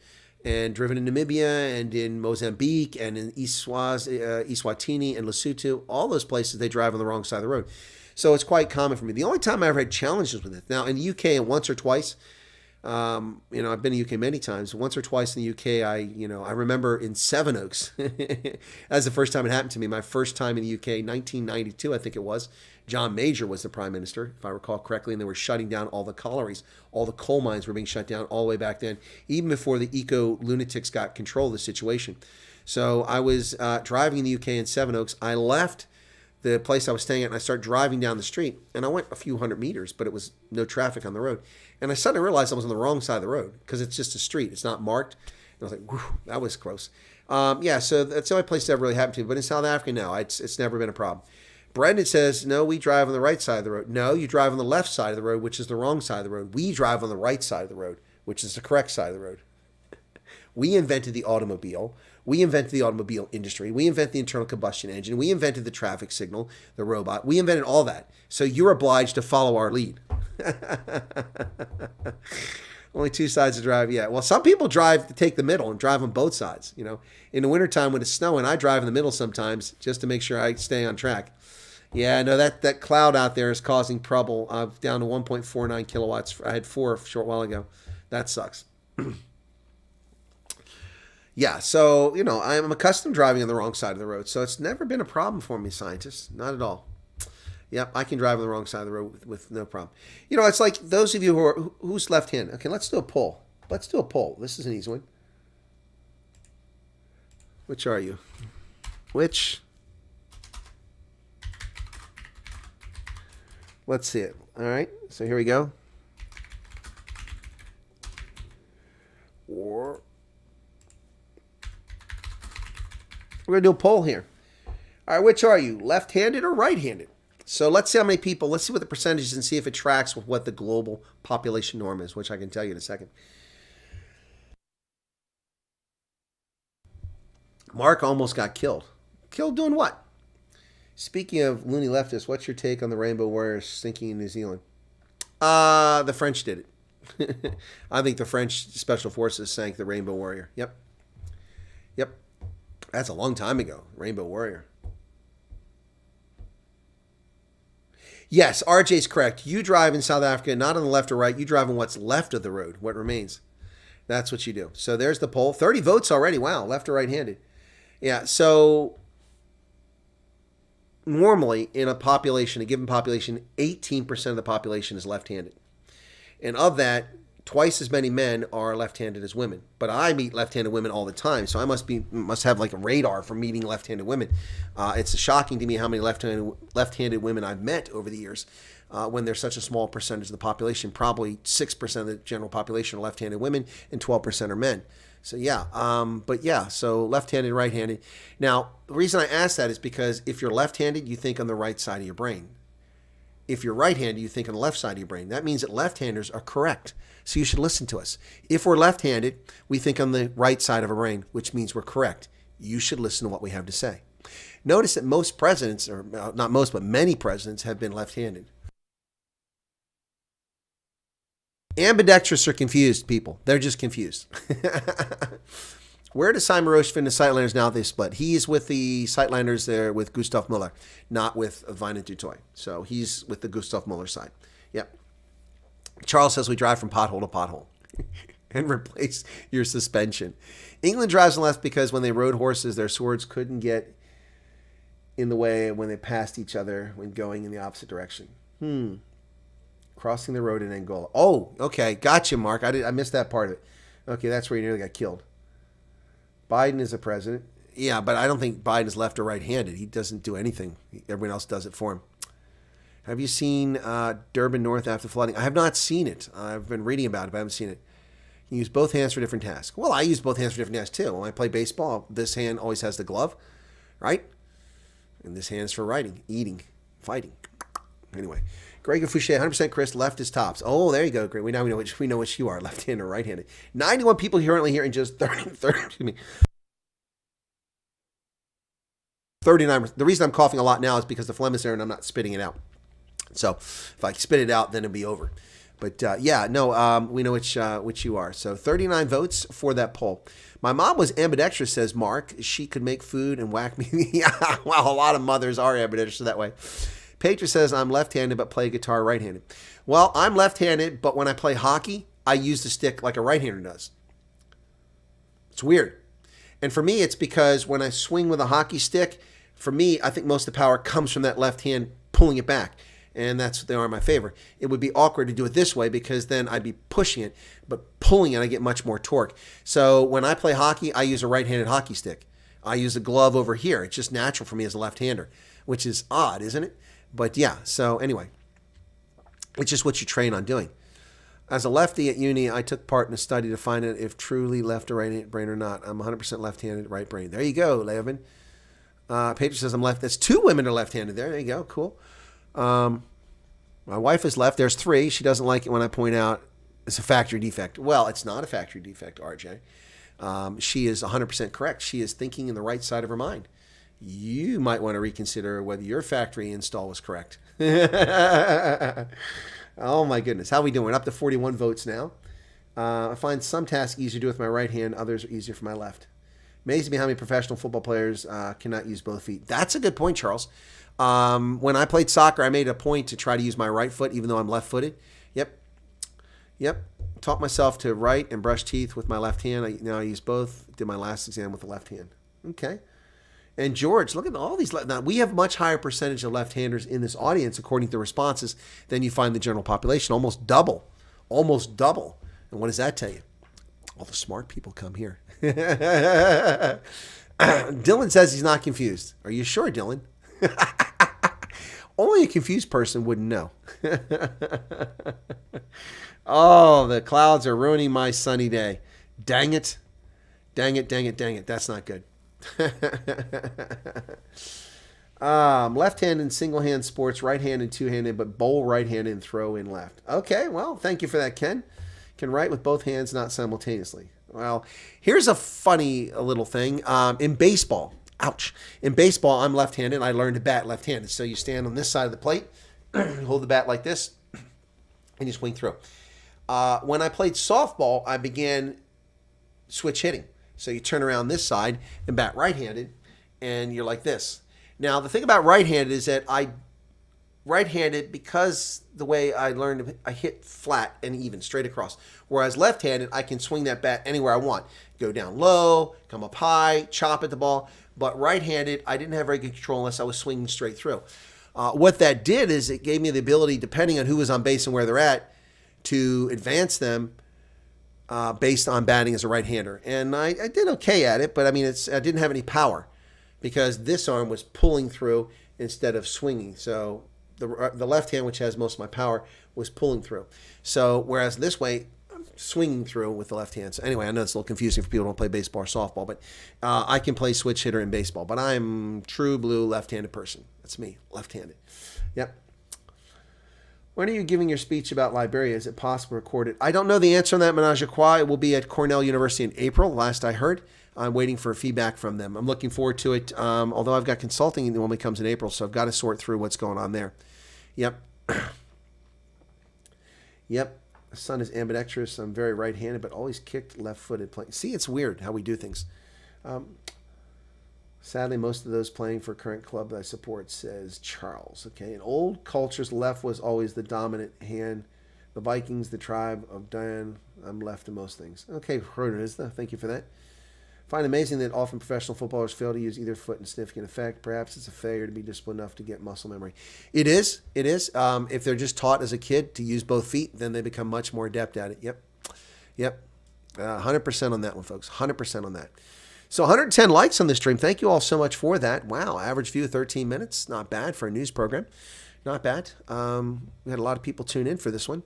And driven in Namibia and in Mozambique and in Eswatini and Lesotho, all those places, they drive on the wrong side of the road. So it's quite common for me. The only time I ever had challenges with it, now in the UK, once or twice, I've been in the UK many times. Once or twice in the UK, I remember in Sevenoaks, that's the first time it happened to me. My first time in the UK, 1992, I think it was. John Major was the prime minister, if I recall correctly, and they were shutting down all the collieries. All the coal mines were being shut down all the way back then, even before the eco-lunatics got control of the situation. So I was driving in the UK in Sevenoaks. I left the place I was staying at, and I started driving down the street, and I went a few hundred meters, but it was no traffic on the road. And I suddenly realized I was on the wrong side of the road because it's just a street. It's not marked. And I was like, whew, that was gross. So that's the only place that ever really happened to me. But in South Africa, no, it's never been a problem. Brendan says, no, we drive on the right side of the road. No, you drive on the left side of the road, which is the wrong side of the road. We drive on the right side of the road, which is the correct side of the road. We invented the automobile. We invented the automobile industry. We invented the internal combustion engine. We invented the traffic signal, the robot. We invented all that. So you're obliged to follow our lead. Only two sides to drive, yeah. Well, some people drive to take the middle and drive on both sides. In the wintertime when it's snowing, I drive in the middle sometimes just to make sure I stay on track. Yeah, no, that cloud out there is causing trouble. I'm down to 1.49 kilowatts. I had 4 a short while ago. That sucks. Yeah, so, I'm accustomed to driving on the wrong side of the road. So it's never been a problem for me, scientists. Not at all. Yep, I can drive on the wrong side of the road with no problem. It's like those of you who's left-handed. Okay, let's do a poll. This is an easy one. Which are you? Which? Let's see it. All right, so here we go. We're going to do a poll here. All right, which are you, left-handed or right-handed? So let's see how many people, let's see what the percentage is and see if it tracks with what the global population norm is, which I can tell you in a second. Mark almost got killed. Killed doing what? Speaking of loony leftists, what's your take on the Rainbow Warriors sinking in New Zealand? The French did it. I think the French Special Forces sank the Rainbow Warrior. Yep. That's a long time ago. Rainbow Warrior. Yes, RJ's correct. You drive in South Africa, not on the left or right. You drive on what's left of the road, what remains. That's what you do. So there's the poll. 30 votes already. Wow, left or right-handed. Yeah, so normally in a population, a given population, 18% of the population is left-handed. And of that, twice as many men are left-handed as women. But I meet left-handed women all the time, so I must have like a radar for meeting left-handed women. It's shocking to me how many left-handed women I've met over the years. When there's such a small percentage of the population, probably 6% of the general population are left-handed women and 12% are men. So so left-handed, right-handed. Now, the reason I ask that is because if you're left-handed, you think on the right side of your brain. If you're right-handed, you think on the left side of your brain. That means that left-handers are correct. So you should listen to us. If we're left-handed, we think on the right side of our brain, which means we're correct. You should listen to what we have to say. Notice that most presidents, or not most, but many presidents have been left-handed. Ambidextrous are confused people. They're just confused. Where does Simon Roche fit in the Sightlanders now that they split? He's with the Sightlanders there with Gustav Muller, not with Vinet Dutoy. So he's with the Gustav Muller side. Yep. Charles says we drive from pothole to pothole and replace your suspension. England drives on left because when they rode horses, their swords couldn't get in the way when they passed each other when going in the opposite direction. Crossing the road in Angola. Oh, okay. Gotcha, Mark. I missed that part of it. Okay, that's where he nearly got killed. Biden is a president. Yeah, but I don't think Biden is left or right-handed. He doesn't do anything. Everyone else does it for him. Have you seen Durban North after flooding? I have not seen it. I've been reading about it, but I haven't seen it. You use both hands for different tasks. Well, I use both hands for different tasks, too. When I play baseball, this hand always has the glove, right? And this hand's for writing, eating, fighting. Anyway. Greg Fouché, 100% Chris, left is tops. Oh, there you go, Greg. We know which you are, left-handed or right-handed. 91 people currently here and just 39. The reason I'm coughing a lot now is because the phlegm is there and I'm not spitting it out. So if I spit it out, then it'll be over. But we know which you are. So 39 votes for that poll. My mom was ambidextrous, says Mark. She could make food and whack me. Yeah, well, a lot of mothers are ambidextrous that way. Petra says, I'm left-handed but play guitar right-handed. Well, I'm left-handed, but when I play hockey, I use the stick like a right-hander does. It's weird. And for me, it's because when I swing with a hockey stick, for me, I think most of the power comes from that left hand pulling it back. And they are in my favor. It would be awkward to do it this way because then I'd be pushing it, but pulling it, I get much more torque. So when I play hockey, I use a right-handed hockey stick. I use a glove over here. It's just natural for me as a left-hander, which is odd, isn't it? But yeah, so anyway, it's just what you train on doing. As a lefty at uni, I took part in a study to find out if truly left or right brain or not. I'm 100% left-handed, right brain. There you go, Levin. Pedro says I'm left. That's 2 women are left-handed there. There you go, cool. My wife is left. There's 3. She doesn't like it when I point out it's a factory defect. Well, it's not a factory defect, RJ. She is 100% correct. She is thinking in the right side of her mind. You might want to reconsider whether your factory install was correct. Oh my goodness. How are we doing? We're up to 41 votes now. I find some tasks easier to do with my right hand. Others are easier for my left. Amazing me how many professional football players cannot use both feet. That's a good point, Charles. When I played soccer, I made a point to try to use my right foot, even though I'm left-footed. Yep. Taught myself to write and brush teeth with my left hand. Now I use both. Did my last exam with the left hand. Okay. And George, look at all these. Now, we have much higher percentage of left-handers in this audience, according to the responses, than you find the general population. Almost double. And what does that tell you? All the smart people come here. Dylan says he's not confused. Are you sure, Dylan? Only a confused person wouldn't know. Oh, the clouds are ruining my sunny day. Dang it. That's not good. Left-handed single-hand sports, right-handed two-handed, but bowl right-handed and throw in left. Okay, well, thank you for that, Ken. Can write with both hands, not simultaneously. Well, here's a funny little thing. In baseball, in baseball, I'm left-handed. I learned to bat left-handed. So you stand on this side of the plate, hold the bat like this, and you swing through. When I played softball, I began switch hitting. So you turn around this side and bat right-handed, and you're like this. Now, the thing about right-handed is that right-handed because the way I learned, I hit flat and even, straight across. Whereas left-handed, I can swing that bat anywhere I want. Go down low, come up high, chop at the ball. But right-handed, I didn't have very good control unless I was swinging straight through. What that did is it gave me the ability, depending on who was on base and where they're at, to advance them based on batting as a right-hander. And I did okay at it, but I mean, I didn't have any power because this arm was pulling through instead of swinging. So the left hand, which has most of my power, was pulling through. So whereas this way, I'm swinging through with the left hand. So anyway, I know it's a little confusing for people who don't play baseball or softball, but I can play switch hitter in baseball. But I'm true blue left-handed person. That's me, left-handed. Yep. When are you giving your speech about Liberia? Is it possible to record it? I don't know the answer on that, Menage a Trois. It will be at Cornell University in April, last I heard. I'm waiting for feedback from them. I'm looking forward to it, although I've got consulting that only comes in April, so I've got to sort through what's going on there. Yep. Yep. My son is ambidextrous. I'm very right-handed, but always kicked left-footed playing. See, it's weird how we do things. Sadly, most of those playing for current club that I support, says Charles. Okay, in old cultures, left was always the dominant hand. The Vikings, the tribe of Dan. I'm left in most things. Okay, thank you for that. Find it amazing that often professional footballers fail to use either foot in significant effect. Perhaps it's a failure to be disciplined enough to get muscle memory. It is. It is. If they're just taught as a kid to use both feet, then they become much more adept at it. Yep. 100% on that one, folks. 100% on that. So 110 likes on this stream. Thank you all so much for that. Wow, average view of 13 minutes. Not bad for a news program. Not bad. We had a lot of people tune in for this one.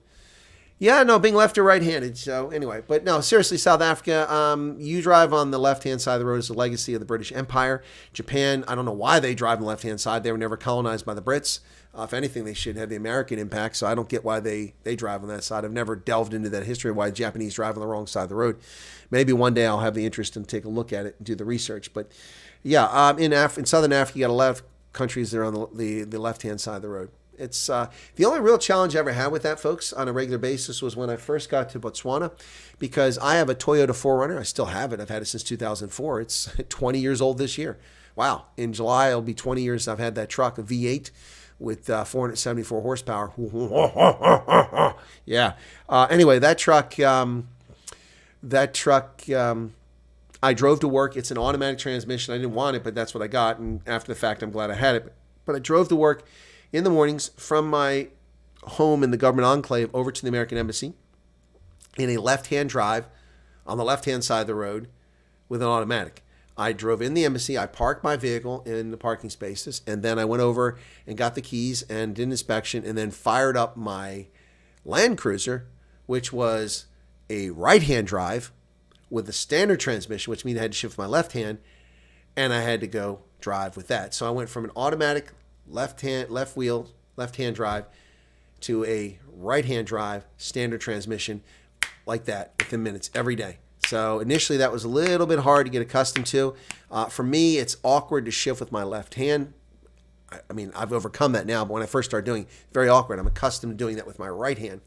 Yeah, no, being left or right-handed. So anyway, but no, seriously, South Africa, you drive on the left-hand side of the road is a legacy of the British Empire. Japan, I don't know why they drive on the left-hand side. They were never colonized by the Brits. If anything, they should have the American impact, so I don't get why they drive on that side. I've never delved into that history of why the Japanese drive on the wrong side of the road. Maybe one day I'll have the interest and take a look at it and do the research. But yeah, in Southern Africa, you got a lot of countries that are on the left-hand side of the road. It's the only real challenge I ever had with that, folks, on a regular basis was when I first got to Botswana, because I have a Toyota 4Runner. I still have it. I've had it since 2004. It's 20 years old this year. Wow. In July, it'll be 20 years I've had that truck, a V8 with 474 horsepower. Yeah. Anyway, that truck, I drove to work. It's an automatic transmission. I didn't want it, but that's what I got. And after the fact, I'm glad I had it. But I drove to work in the mornings from my home in the government enclave over to the American Embassy in a left-hand drive on the left-hand side of the road with an automatic. I drove in the embassy, I parked my vehicle in the parking spaces, and then I went over and got the keys and did an inspection and then fired up my Land Cruiser, which was a right-hand drive with a standard transmission, which means I had to shift my left hand, and I had to go drive with that. So I went from an automatic left-hand drive to a right-hand drive, standard transmission, like that within minutes every day. So initially that was a little bit hard to get accustomed to. For me, it's awkward to shift with my left hand. I mean, I've overcome that now, but when I first started doing it, it's very awkward. I'm accustomed to doing that with my right hand.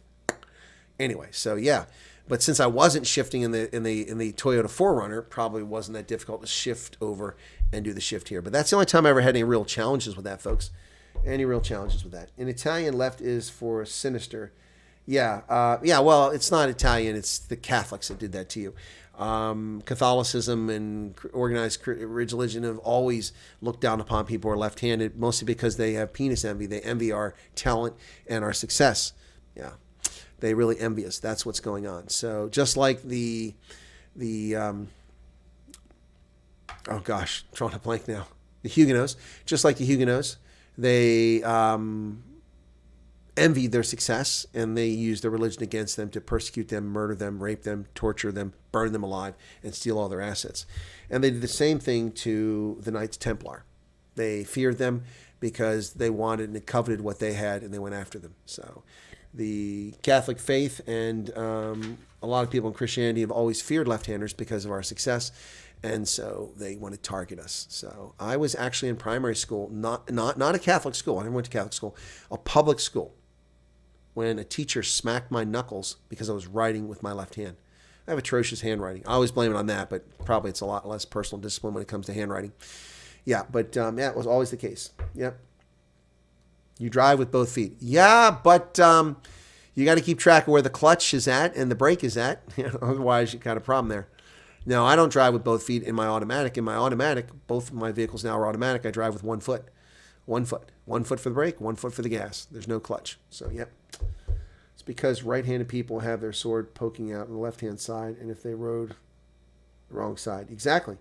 Anyway, so yeah. But since I wasn't shifting in the Toyota 4Runner, probably wasn't that difficult to shift over and do the shift here. But that's the only time I ever had any real challenges with that, folks. Any real challenges with that. In Italian, left is for sinister. Yeah, well, it's not Italian. It's the Catholics that did that to you. Catholicism and organized religion have always looked down upon people who are left-handed, mostly because they have penis envy. They envy our talent and our success. Yeah, they really envy us. That's what's going on. So just like the oh gosh, I'm drawing a blank now. The Huguenots, just like the Huguenots, they envy their success, and they use their religion against them to persecute them, murder them, rape them, torture them, burn them alive, and steal all their assets. And they did the same thing to the Knights Templar. They feared them because they wanted and coveted what they had, and they went after them. So the Catholic faith and a lot of people in Christianity have always feared left-handers because of our success, and so they want to target us. So I was actually in primary school, not a Catholic school. I never went to Catholic school, a public school, when a teacher smacked my knuckles because I was writing with my left hand. I have atrocious handwriting. I always blame it on that, but probably it's a lot less personal discipline when it comes to handwriting. Yeah, but yeah, it was always the case. Yep. You drive with both feet. Yeah, but you got to keep track of where the clutch is at and the brake is at. Otherwise, you got a problem there. No, I don't drive with both feet in my automatic. In my automatic, both of my vehicles now are automatic. I drive with 1 foot. 1 foot. 1 foot for the brake, 1 foot for the gas. There's no clutch. So, yep. It's because right-handed people have their sword poking out on the left-hand side, and if they rode the wrong side. Exactly.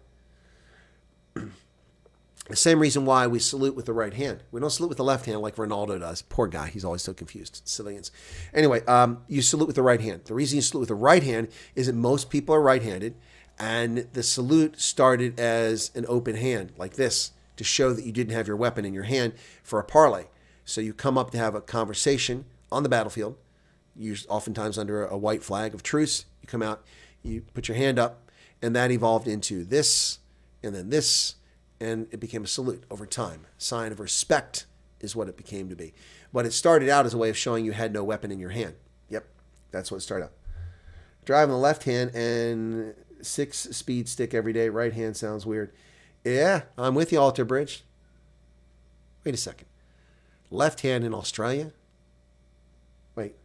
The same reason why we salute with the right hand. We don't salute with the left hand like Ronaldo does. Poor guy. He's always so confused. Civilians. Anyway, you salute with the right hand. The reason you salute with the right hand is that most people are right-handed, and the salute started as an open hand like this to show that you didn't have your weapon in your hand for a parley. So you come up to have a conversation on the battlefield, oftentimes under a white flag of truce. You come out, you put your hand up, and that evolved into this, and then this, and it became a salute over time. Sign of respect is what it became to be. But it started out as a way of showing you had no weapon in your hand. Yep, that's what it started out. Driving the left hand and 6-speed stick every day. Right hand sounds weird. Yeah, I'm with you, Alter Bridge. Wait a second. Left hand in Australia? Wait.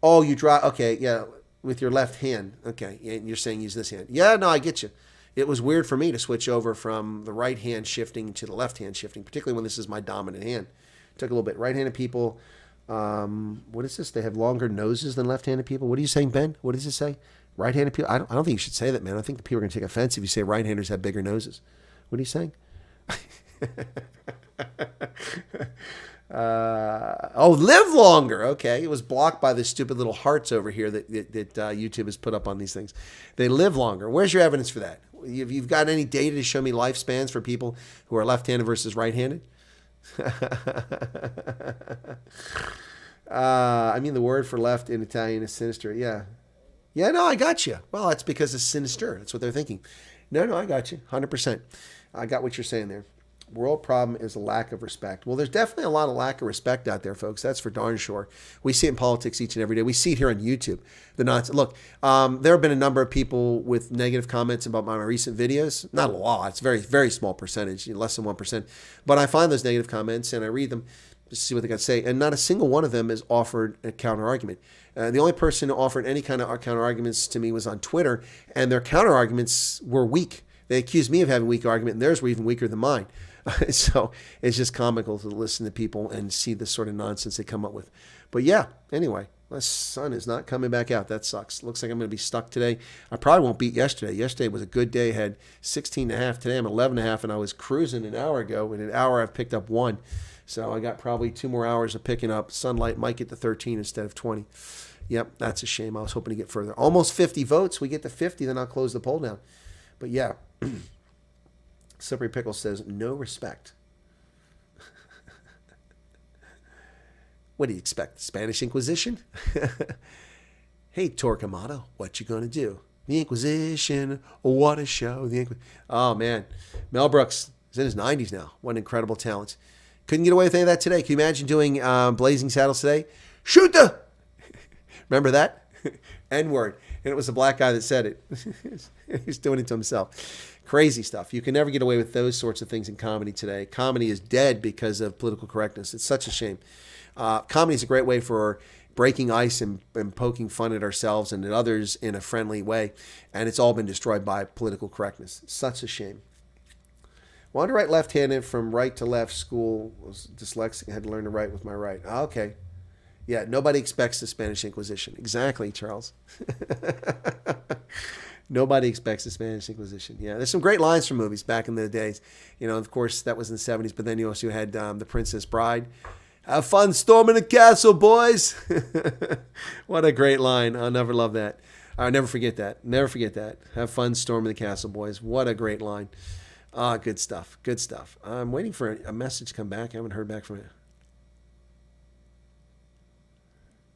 Oh, you drive. Okay, yeah, with your left hand. Okay, and you're saying use this hand. Yeah, no, I get you. It was weird for me to switch over from the right hand shifting to the left hand shifting, particularly when this is my dominant hand. Took a little bit. Right-handed people, what is this? They have longer noses than left-handed people. What are you saying, Ben? What does it say? Right-handed people? I don't think you should say that, man. I think the people are going to take offense if you say right-handers have bigger noses. What are you saying? Live longer. Okay, it was blocked by the stupid little hearts over here that YouTube has put up on these things. They live longer. Where's your evidence for that? You've got any data to show me lifespans for people who are left-handed versus right-handed? I mean, the word for left in Italian is sinister. Yeah, no, I got you. Well, that's because it's sinister. That's what they're thinking. No, I got you. 100%. I got what you're saying there. World problem is a lack of respect. Well, there's definitely a lot of lack of respect out there, folks. That's for darn sure. We see it in politics each and every day. We see it here on YouTube. The nonsense. Look, there have been a number of people with negative comments about my recent videos. Not a lot. It's a very, very small percentage, less than 1%. But I find those negative comments and I read them just to see what they got to say. And not a single one of them has offered a counter argument. The only person who offered any kind of counter arguments to me was on Twitter, and their counter arguments were weak. They accused me of having a weak argument, and theirs were even weaker than mine. So it's just comical to listen to people and see this sort of nonsense they come up with. But yeah, anyway, my sun is not coming back out. That sucks. Looks like I'm going to be stuck today. I probably won't beat yesterday. Yesterday was a good day. I had 16.5. Today I'm 11.5, and I was cruising an hour ago. In an hour, I've picked up 1. So I got probably 2 more hours of picking up. Sunlight might get to 13 instead of 20. Yep, that's a shame. I was hoping to get further. Almost 50 votes. We get to 50, then I'll close the poll down. But yeah. Slippery Pickle says, no respect. What do you expect? Spanish Inquisition? Hey, Torquemada, what you gonna do? The Inquisition, what a show. Oh, man. Mel Brooks is in his 90s now. What an incredible talent. Couldn't get away with any of that today. Can you imagine doing Blazing Saddles today? Shoot the... Remember that? N-word. And it was a black guy that said it. He's doing it to himself. Crazy stuff. You can never get away with those sorts of things in comedy today. Comedy is dead because of political correctness. It's such a shame. Comedy is a great way for breaking ice and poking fun at ourselves and at others in a friendly way. And it's all been destroyed by political correctness. Such a shame. Wanted to write left-handed from right to left. School was dyslexic. I had to learn to write with my right. Okay. Yeah, nobody expects the Spanish Inquisition. Exactly, Charles. Nobody expects the Spanish Inquisition. Yeah, there's some great lines from movies back in the days. Of course, that was in the 70s, but then you also had The Princess Bride. Have fun storming the castle, boys. What a great line. I'll never love that. I'll never forget that. Never forget that. Have fun storming the castle, boys. What a great line. Good stuff. Good stuff. I'm waiting for a message to come back. I haven't heard back from it.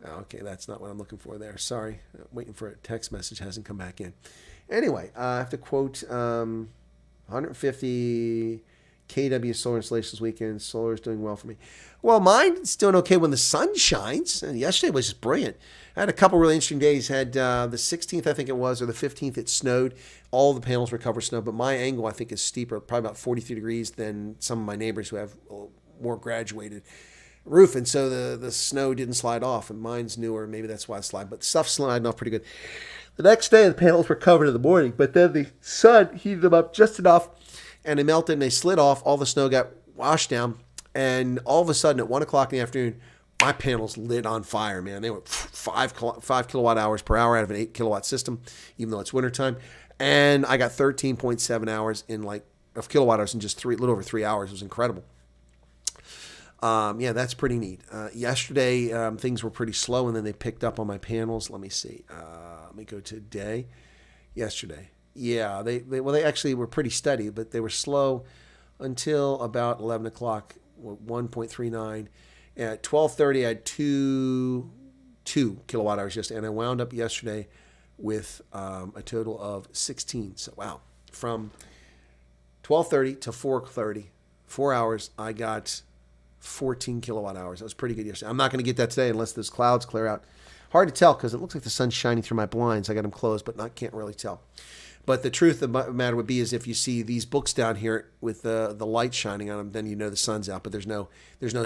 Okay, that's not what I'm looking for there. Sorry. I'm waiting for a text message. Hasn't come back in. Anyway, I have to quote 150 kW solar installations weekend. Solar is doing well for me. Well, mine's doing okay when the sun shines. And yesterday was just brilliant. I had a couple really interesting days. Had the 16th, I think it was, or the 15th, it snowed. All the panels were covered snow, but my angle, I think, is steeper, probably about 43 degrees than some of my neighbors who have more graduated roof, and so the snow didn't slide off, and mine's newer. Maybe that's why it slid, but the stuff's sliding off pretty good. The next day, the panels were covered in the morning, but then the sun heated them up just enough, and they melted, and they slid off. All the snow got washed down, and all of a sudden, at 1 o'clock in the afternoon, my panels lit on fire, man. They went 5 kilowatt hours per hour out of an 8 kilowatt system, even though it's wintertime. And I got 13.7 hours of kilowatt hours in just a little over 3 hours. It was incredible. Yeah, that's pretty neat. Yesterday, things were pretty slow, and then they picked up on my panels. Let me see. Let me go to today. Yesterday. Yeah, they actually were pretty steady, but they were slow until about 11 o'clock, 1.39. At 12:30, I had two kilowatt hours yesterday, and I wound up yesterday with a total of 16. So, wow. From 12:30 to 4:30, 4 hours, I got 14 kilowatt hours. That was pretty good yesterday. I'm not going to get that today unless those clouds clear out. Hard to tell because it looks like the sun's shining through my blinds. I got them closed, but can't really tell. But the truth of the matter would be is if you see these books down here with the light shining on them, then you know the sun's out. But there's no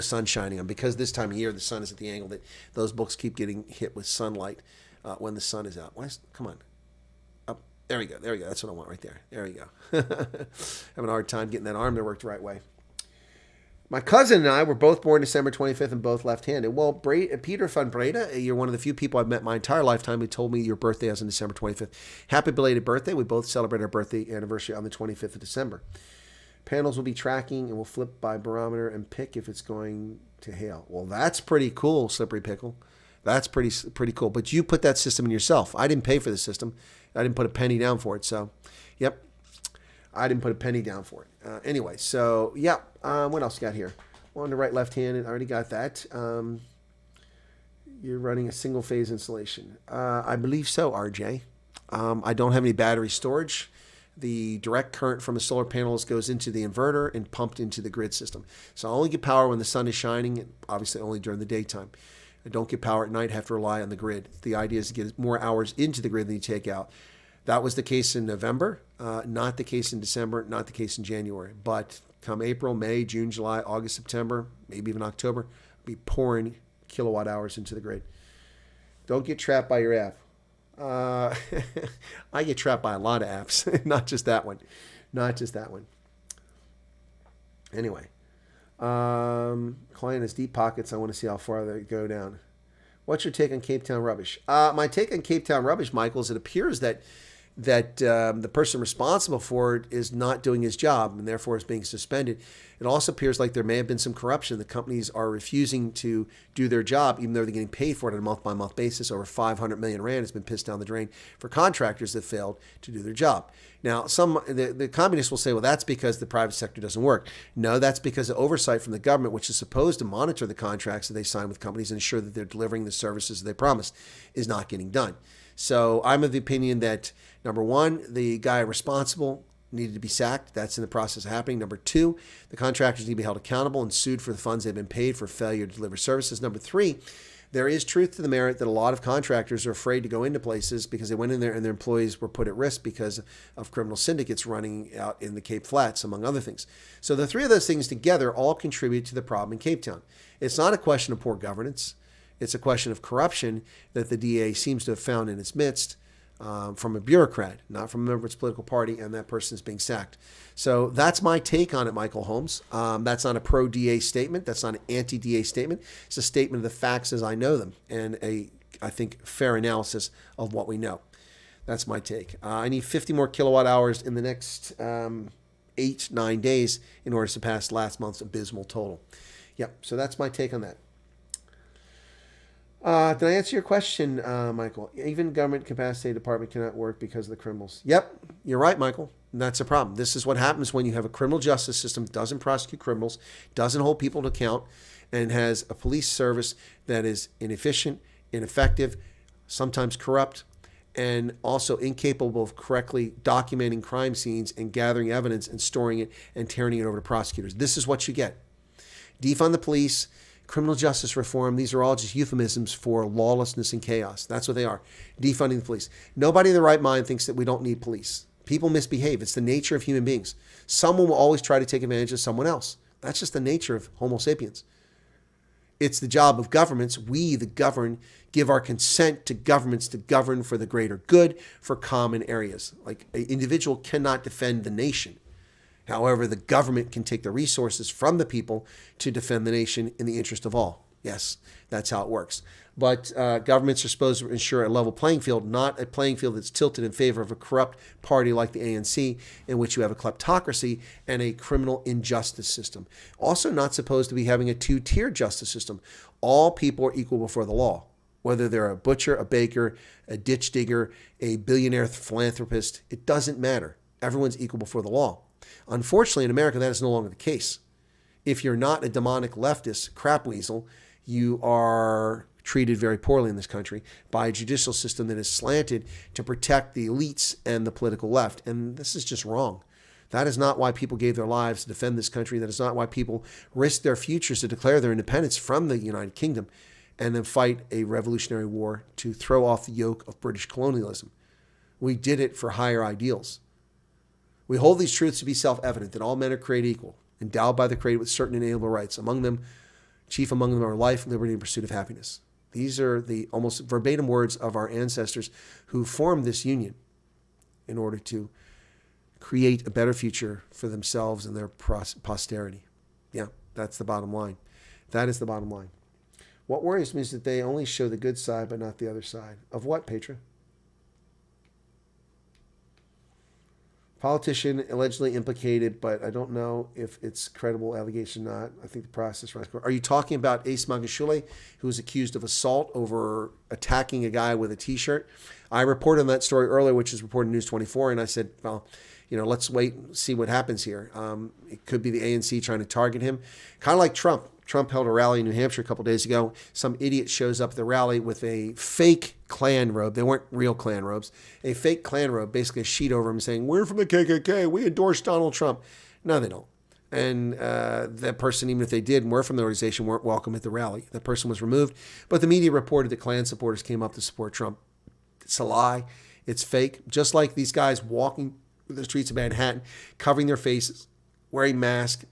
sun shining on them because this time of year the sun is at the angle that those books keep getting hit with sunlight when the sun is out. Come on. Up. There we go. That's what I want right there. There we go. Having a hard time getting that arm to work the right way. My cousin and I were both born December 25th and both left-handed. Well, Peter van Breda, you're one of the few people I've met my entire lifetime who told me your birthday is on December 25th. Happy belated birthday. We both celebrate our birthday anniversary on the 25th of December. Panels will be tracking and will flip by barometer and pick if it's going to hail. Well, that's pretty cool, Slippery Pickle. That's pretty cool. But you put that system in yourself. I didn't pay for the system. I didn't put a penny down for it. So, yep. I didn't put a penny down for it. Anyway, so, yeah. What else you got here? On the right, left-handed. I already got that. You're running a single-phase installation. I believe so, RJ. I don't have any battery storage. The direct current from the solar panels goes into the inverter and pumped into the grid system. So I only get power when the sun is shining, and obviously only during the daytime. I don't get power at night, have to rely on the grid. The idea is to get more hours into the grid than you take out. That was the case in November, not the case in December, not the case in January. But come April, May, June, July, August, September, maybe even October, I'll be pouring kilowatt hours into the grid. Don't get trapped by your app. I get trapped by a lot of apps, not just that one. Anyway, client has deep pockets. I want to see how far they go down. What's your take on Cape Town rubbish? My take on Cape Town rubbish, Michael, is it appears that the person responsible for it is not doing his job and therefore is being suspended. It also appears like there may have been some corruption. The companies are refusing to do their job, even though they're getting paid for it on a month-by-month basis. Over 500 million rand has been pissed down the drain for contractors that failed to do their job. Now, the communists will say, well, that's because the private sector doesn't work. No, that's because of oversight from the government, which is supposed to monitor the contracts that they sign with companies and ensure that they're delivering the services they promised, is not getting done. So I'm of the opinion that, number one, the guy responsible needed to be sacked. That's in the process of happening. Number two, the contractors need to be held accountable and sued for the funds they've been paid for failure to deliver services. Number three, there is truth to the merit that a lot of contractors are afraid to go into places because they went in there and their employees were put at risk because of criminal syndicates running out in the Cape Flats, among other things. So the three of those things together all contribute to the problem in Cape Town. It's not a question of poor governance. It's a question of corruption that the DA seems to have found in its midst from a bureaucrat, not from a member of its political party, and that person is being sacked. So that's my take on it, Michael Holmes. That's not a pro-DA statement. That's not an anti-DA statement. It's a statement of the facts as I know them and I think, fair analysis of what we know. That's my take. I need 50 more kilowatt hours in the next 8-9 days in order to surpass last month's abysmal total. Yep, so that's my take on that. Did I answer your question, Michael? Even government capacity department cannot work because of the criminals. Yep, you're right, Michael. And that's a problem. This is what happens when you have a criminal justice system that doesn't prosecute criminals, doesn't hold people to account, and has a police service that is inefficient, ineffective, sometimes corrupt, and also incapable of correctly documenting crime scenes and gathering evidence and storing it and turning it over to prosecutors. This is what you get. Defund the police, criminal justice reform, these are all just euphemisms for lawlessness and chaos. That's what they are. Defunding the police. Nobody in their right mind thinks that we don't need police. People misbehave. It's the nature of human beings. Someone will always try to take advantage of someone else. That's just the nature of Homo sapiens. It's the job of governments, we the governed, give our consent to governments to govern for the greater good, for common areas. Like an individual cannot defend the nation. However, the government can take the resources from the people to defend the nation in the interest of all. Yes, that's how it works. But governments are supposed to ensure a level playing field, not a playing field that's tilted in favor of a corrupt party like the ANC, in which you have a kleptocracy and a criminal injustice system. Also not supposed to be having a two-tier justice system. All people are equal before the law, whether they're a butcher, a baker, a ditch digger, a billionaire philanthropist. It doesn't matter. Everyone's equal before the law. Unfortunately, in America, that is no longer the case. If you're not a demonic leftist crap weasel, you are treated very poorly in this country by a judicial system that is slanted to protect the elites and the political left. And this is just wrong. That is not why people gave their lives to defend this country. That is not why people risked their futures to declare their independence from the United Kingdom and then fight a revolutionary war to throw off the yoke of British colonialism. We did it for higher ideals. We hold these truths to be self-evident, that all men are created equal, endowed by the Creator with certain inalienable rights. Chief among them are life, liberty, and pursuit of happiness. These are the almost verbatim words of our ancestors who formed this union in order to create a better future for themselves and their posterity. Yeah, that's the bottom line. That is the bottom line. What worries me is that they only show the good side, but not the other side. Of what, Petra? Politician allegedly implicated, but I don't know if it's credible allegation or not. I think the process runs. Are you talking about Ace Magashule, who was accused of assault over attacking a guy with a T-shirt? I reported on that story earlier, which is reported in News 24, and I said, well, let's wait and see what happens here. It could be the ANC trying to target him, kind of like Trump. Trump held a rally in New Hampshire a couple days ago. Some idiot shows up at the rally with a fake Klan robe. They weren't real Klan robes. A fake Klan robe, basically a sheet over him saying, we're from the KKK. We endorse Donald Trump. No, they don't. And that person, even if they did and were from the organization, weren't welcome at the rally. That person was removed. But the media reported that Klan supporters came up to support Trump. It's a lie. It's fake. Just like these guys walking the streets of Manhattan, covering their faces, wearing masks,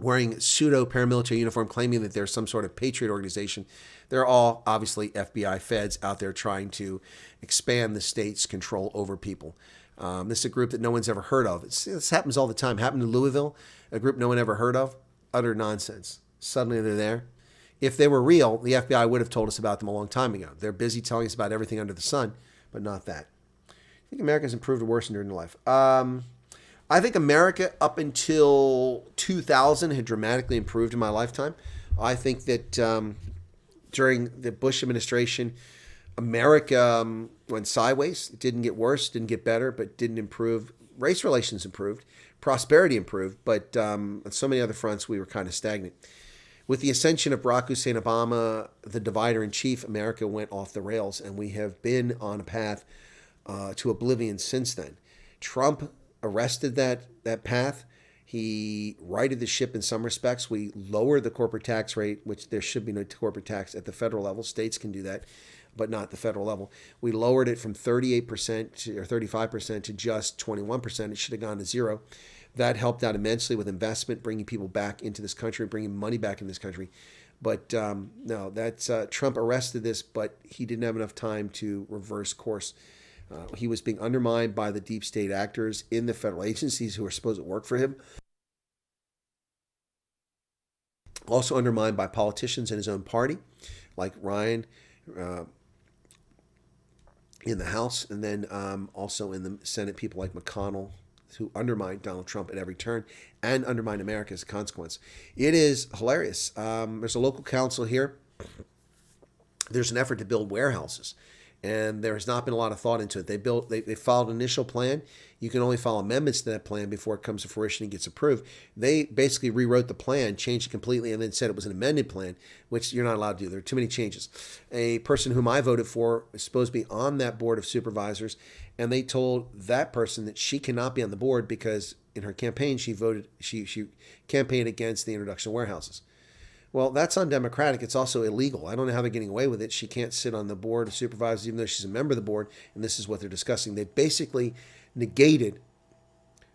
wearing pseudo paramilitary uniform, claiming that they're some sort of patriot organization. They're all obviously FBI feds out there trying to expand the state's control over people. This is a group that no one's ever heard of. This happens all the time. Happened in Louisville, a group no one ever heard of. Utter nonsense. Suddenly they're there. If they were real, the FBI would have told us about them a long time ago. They're busy telling us about everything under the sun, but not that. I think America's improved or worsened during their life. I think America up until 2000 had dramatically improved in my lifetime. I think that during the Bush administration, America went sideways. It didn't get worse, didn't get better, but didn't improve. Race relations improved. Prosperity improved. But on so many other fronts, we were kind of stagnant. With the ascension of Barack Hussein Obama, the divider-in-chief, America went off the rails, and we have been on a path to oblivion since then. Trump arrested that path. He righted the ship in some respects. We lowered the corporate tax rate, which there should be no corporate tax at the federal level. States can do that, but not the federal level. We lowered it from 38% or 35% to just 21%. It should have gone to zero. That helped out immensely with investment, bringing people back into this country, bringing money back in this country. But no, that's Trump arrested this, but he didn't have enough time to reverse course. He was being undermined by the deep state actors in the federal agencies who are supposed to work for him. Also undermined by politicians in his own party, like Ryan in the House, and then also in the Senate, people like McConnell, who undermined Donald Trump at every turn and undermined America as a consequence. It is hilarious. There's a local council here. There's an effort to build warehouses, and there has not been a lot of thought into it. They filed an initial plan. You can only file amendments to that plan before it comes to fruition and gets approved. They basically rewrote the plan, changed it completely, and then said it was an amended plan, which you're not allowed to do. There are too many changes. A person whom I voted for is supposed to be on that board of supervisors, and they told that person that she cannot be on the board because in her campaign she campaigned against the introduction of warehouses. Well, that's undemocratic. It's also illegal. I don't know how they're getting away with it. She can't sit on the board of supervisors even though she's a member of the board, and this is what they're discussing. They basically negated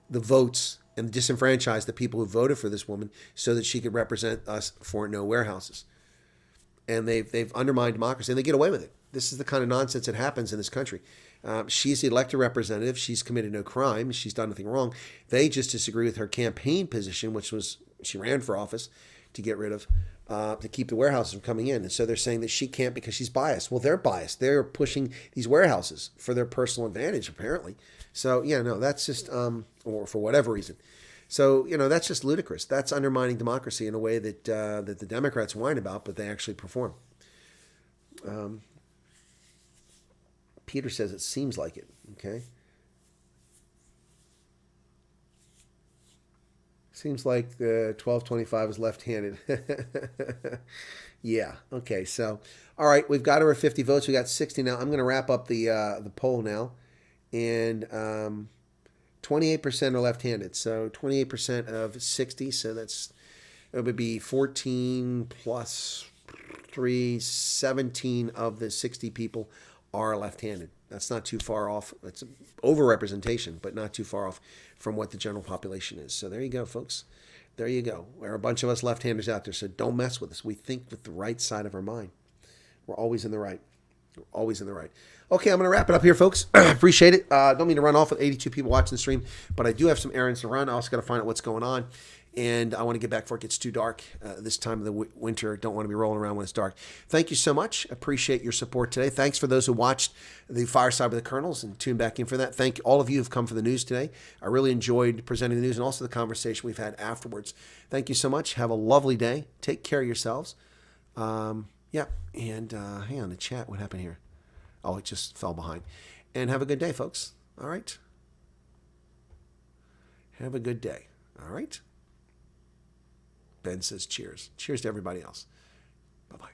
the votes and disenfranchise the people who voted for this woman so that she could represent us for no warehouses. And they've undermined democracy, and they get away with it. This is the kind of nonsense that happens in this country. She's the elected representative. She's committed no crime. She's done nothing wrong. They just disagree with her campaign position, which was she ran for office to get rid of, to keep the warehouses from coming in. And so they're saying that she can't because she's biased. Well, they're biased. They're pushing these warehouses for their personal advantage, apparently. So, yeah, no, that's just, or for whatever reason. So, that's just ludicrous. That's undermining democracy in a way that that the Democrats whine about, but they actually perform. Peter says it seems like it. Okay. Seems like the 1225 is left-handed. Yeah. Okay. So, all right, we've got over 50 votes. We got 60 now. I'm going to wrap up the poll now, and 28% are left-handed. So 28% of 60. So it would be 14 plus 3, 17 of the 60 people are left-handed. That's not too far off. It's overrepresentation, but not too far off from what the general population is. So there you go, folks. There you go. There are a bunch of us left-handers out there, so don't mess with us. We think with the right side of our mind. We're always in the right. We're always in the right. Okay, I'm going to wrap it up here, folks. Appreciate it. Don't mean to run off with 82 people watching the stream, but I do have some errands to run. I also got to find out what's going on. And I want to get back before it gets too dark this time of the winter. Don't want to be rolling around when it's dark. Thank you so much. Appreciate your support today. Thanks for those who watched the Fireside with the Colonels and tuned back in for that. Thank all of you who've come for the news today. I really enjoyed presenting the news and also the conversation we've had afterwards. Thank you so much. Have a lovely day. Take care of yourselves. Yeah. And hang on, the chat. What happened here? Oh, it just fell behind. And have a good day, folks. All right. Have a good day. All right. Ben says cheers. Cheers to everybody else. Bye-bye.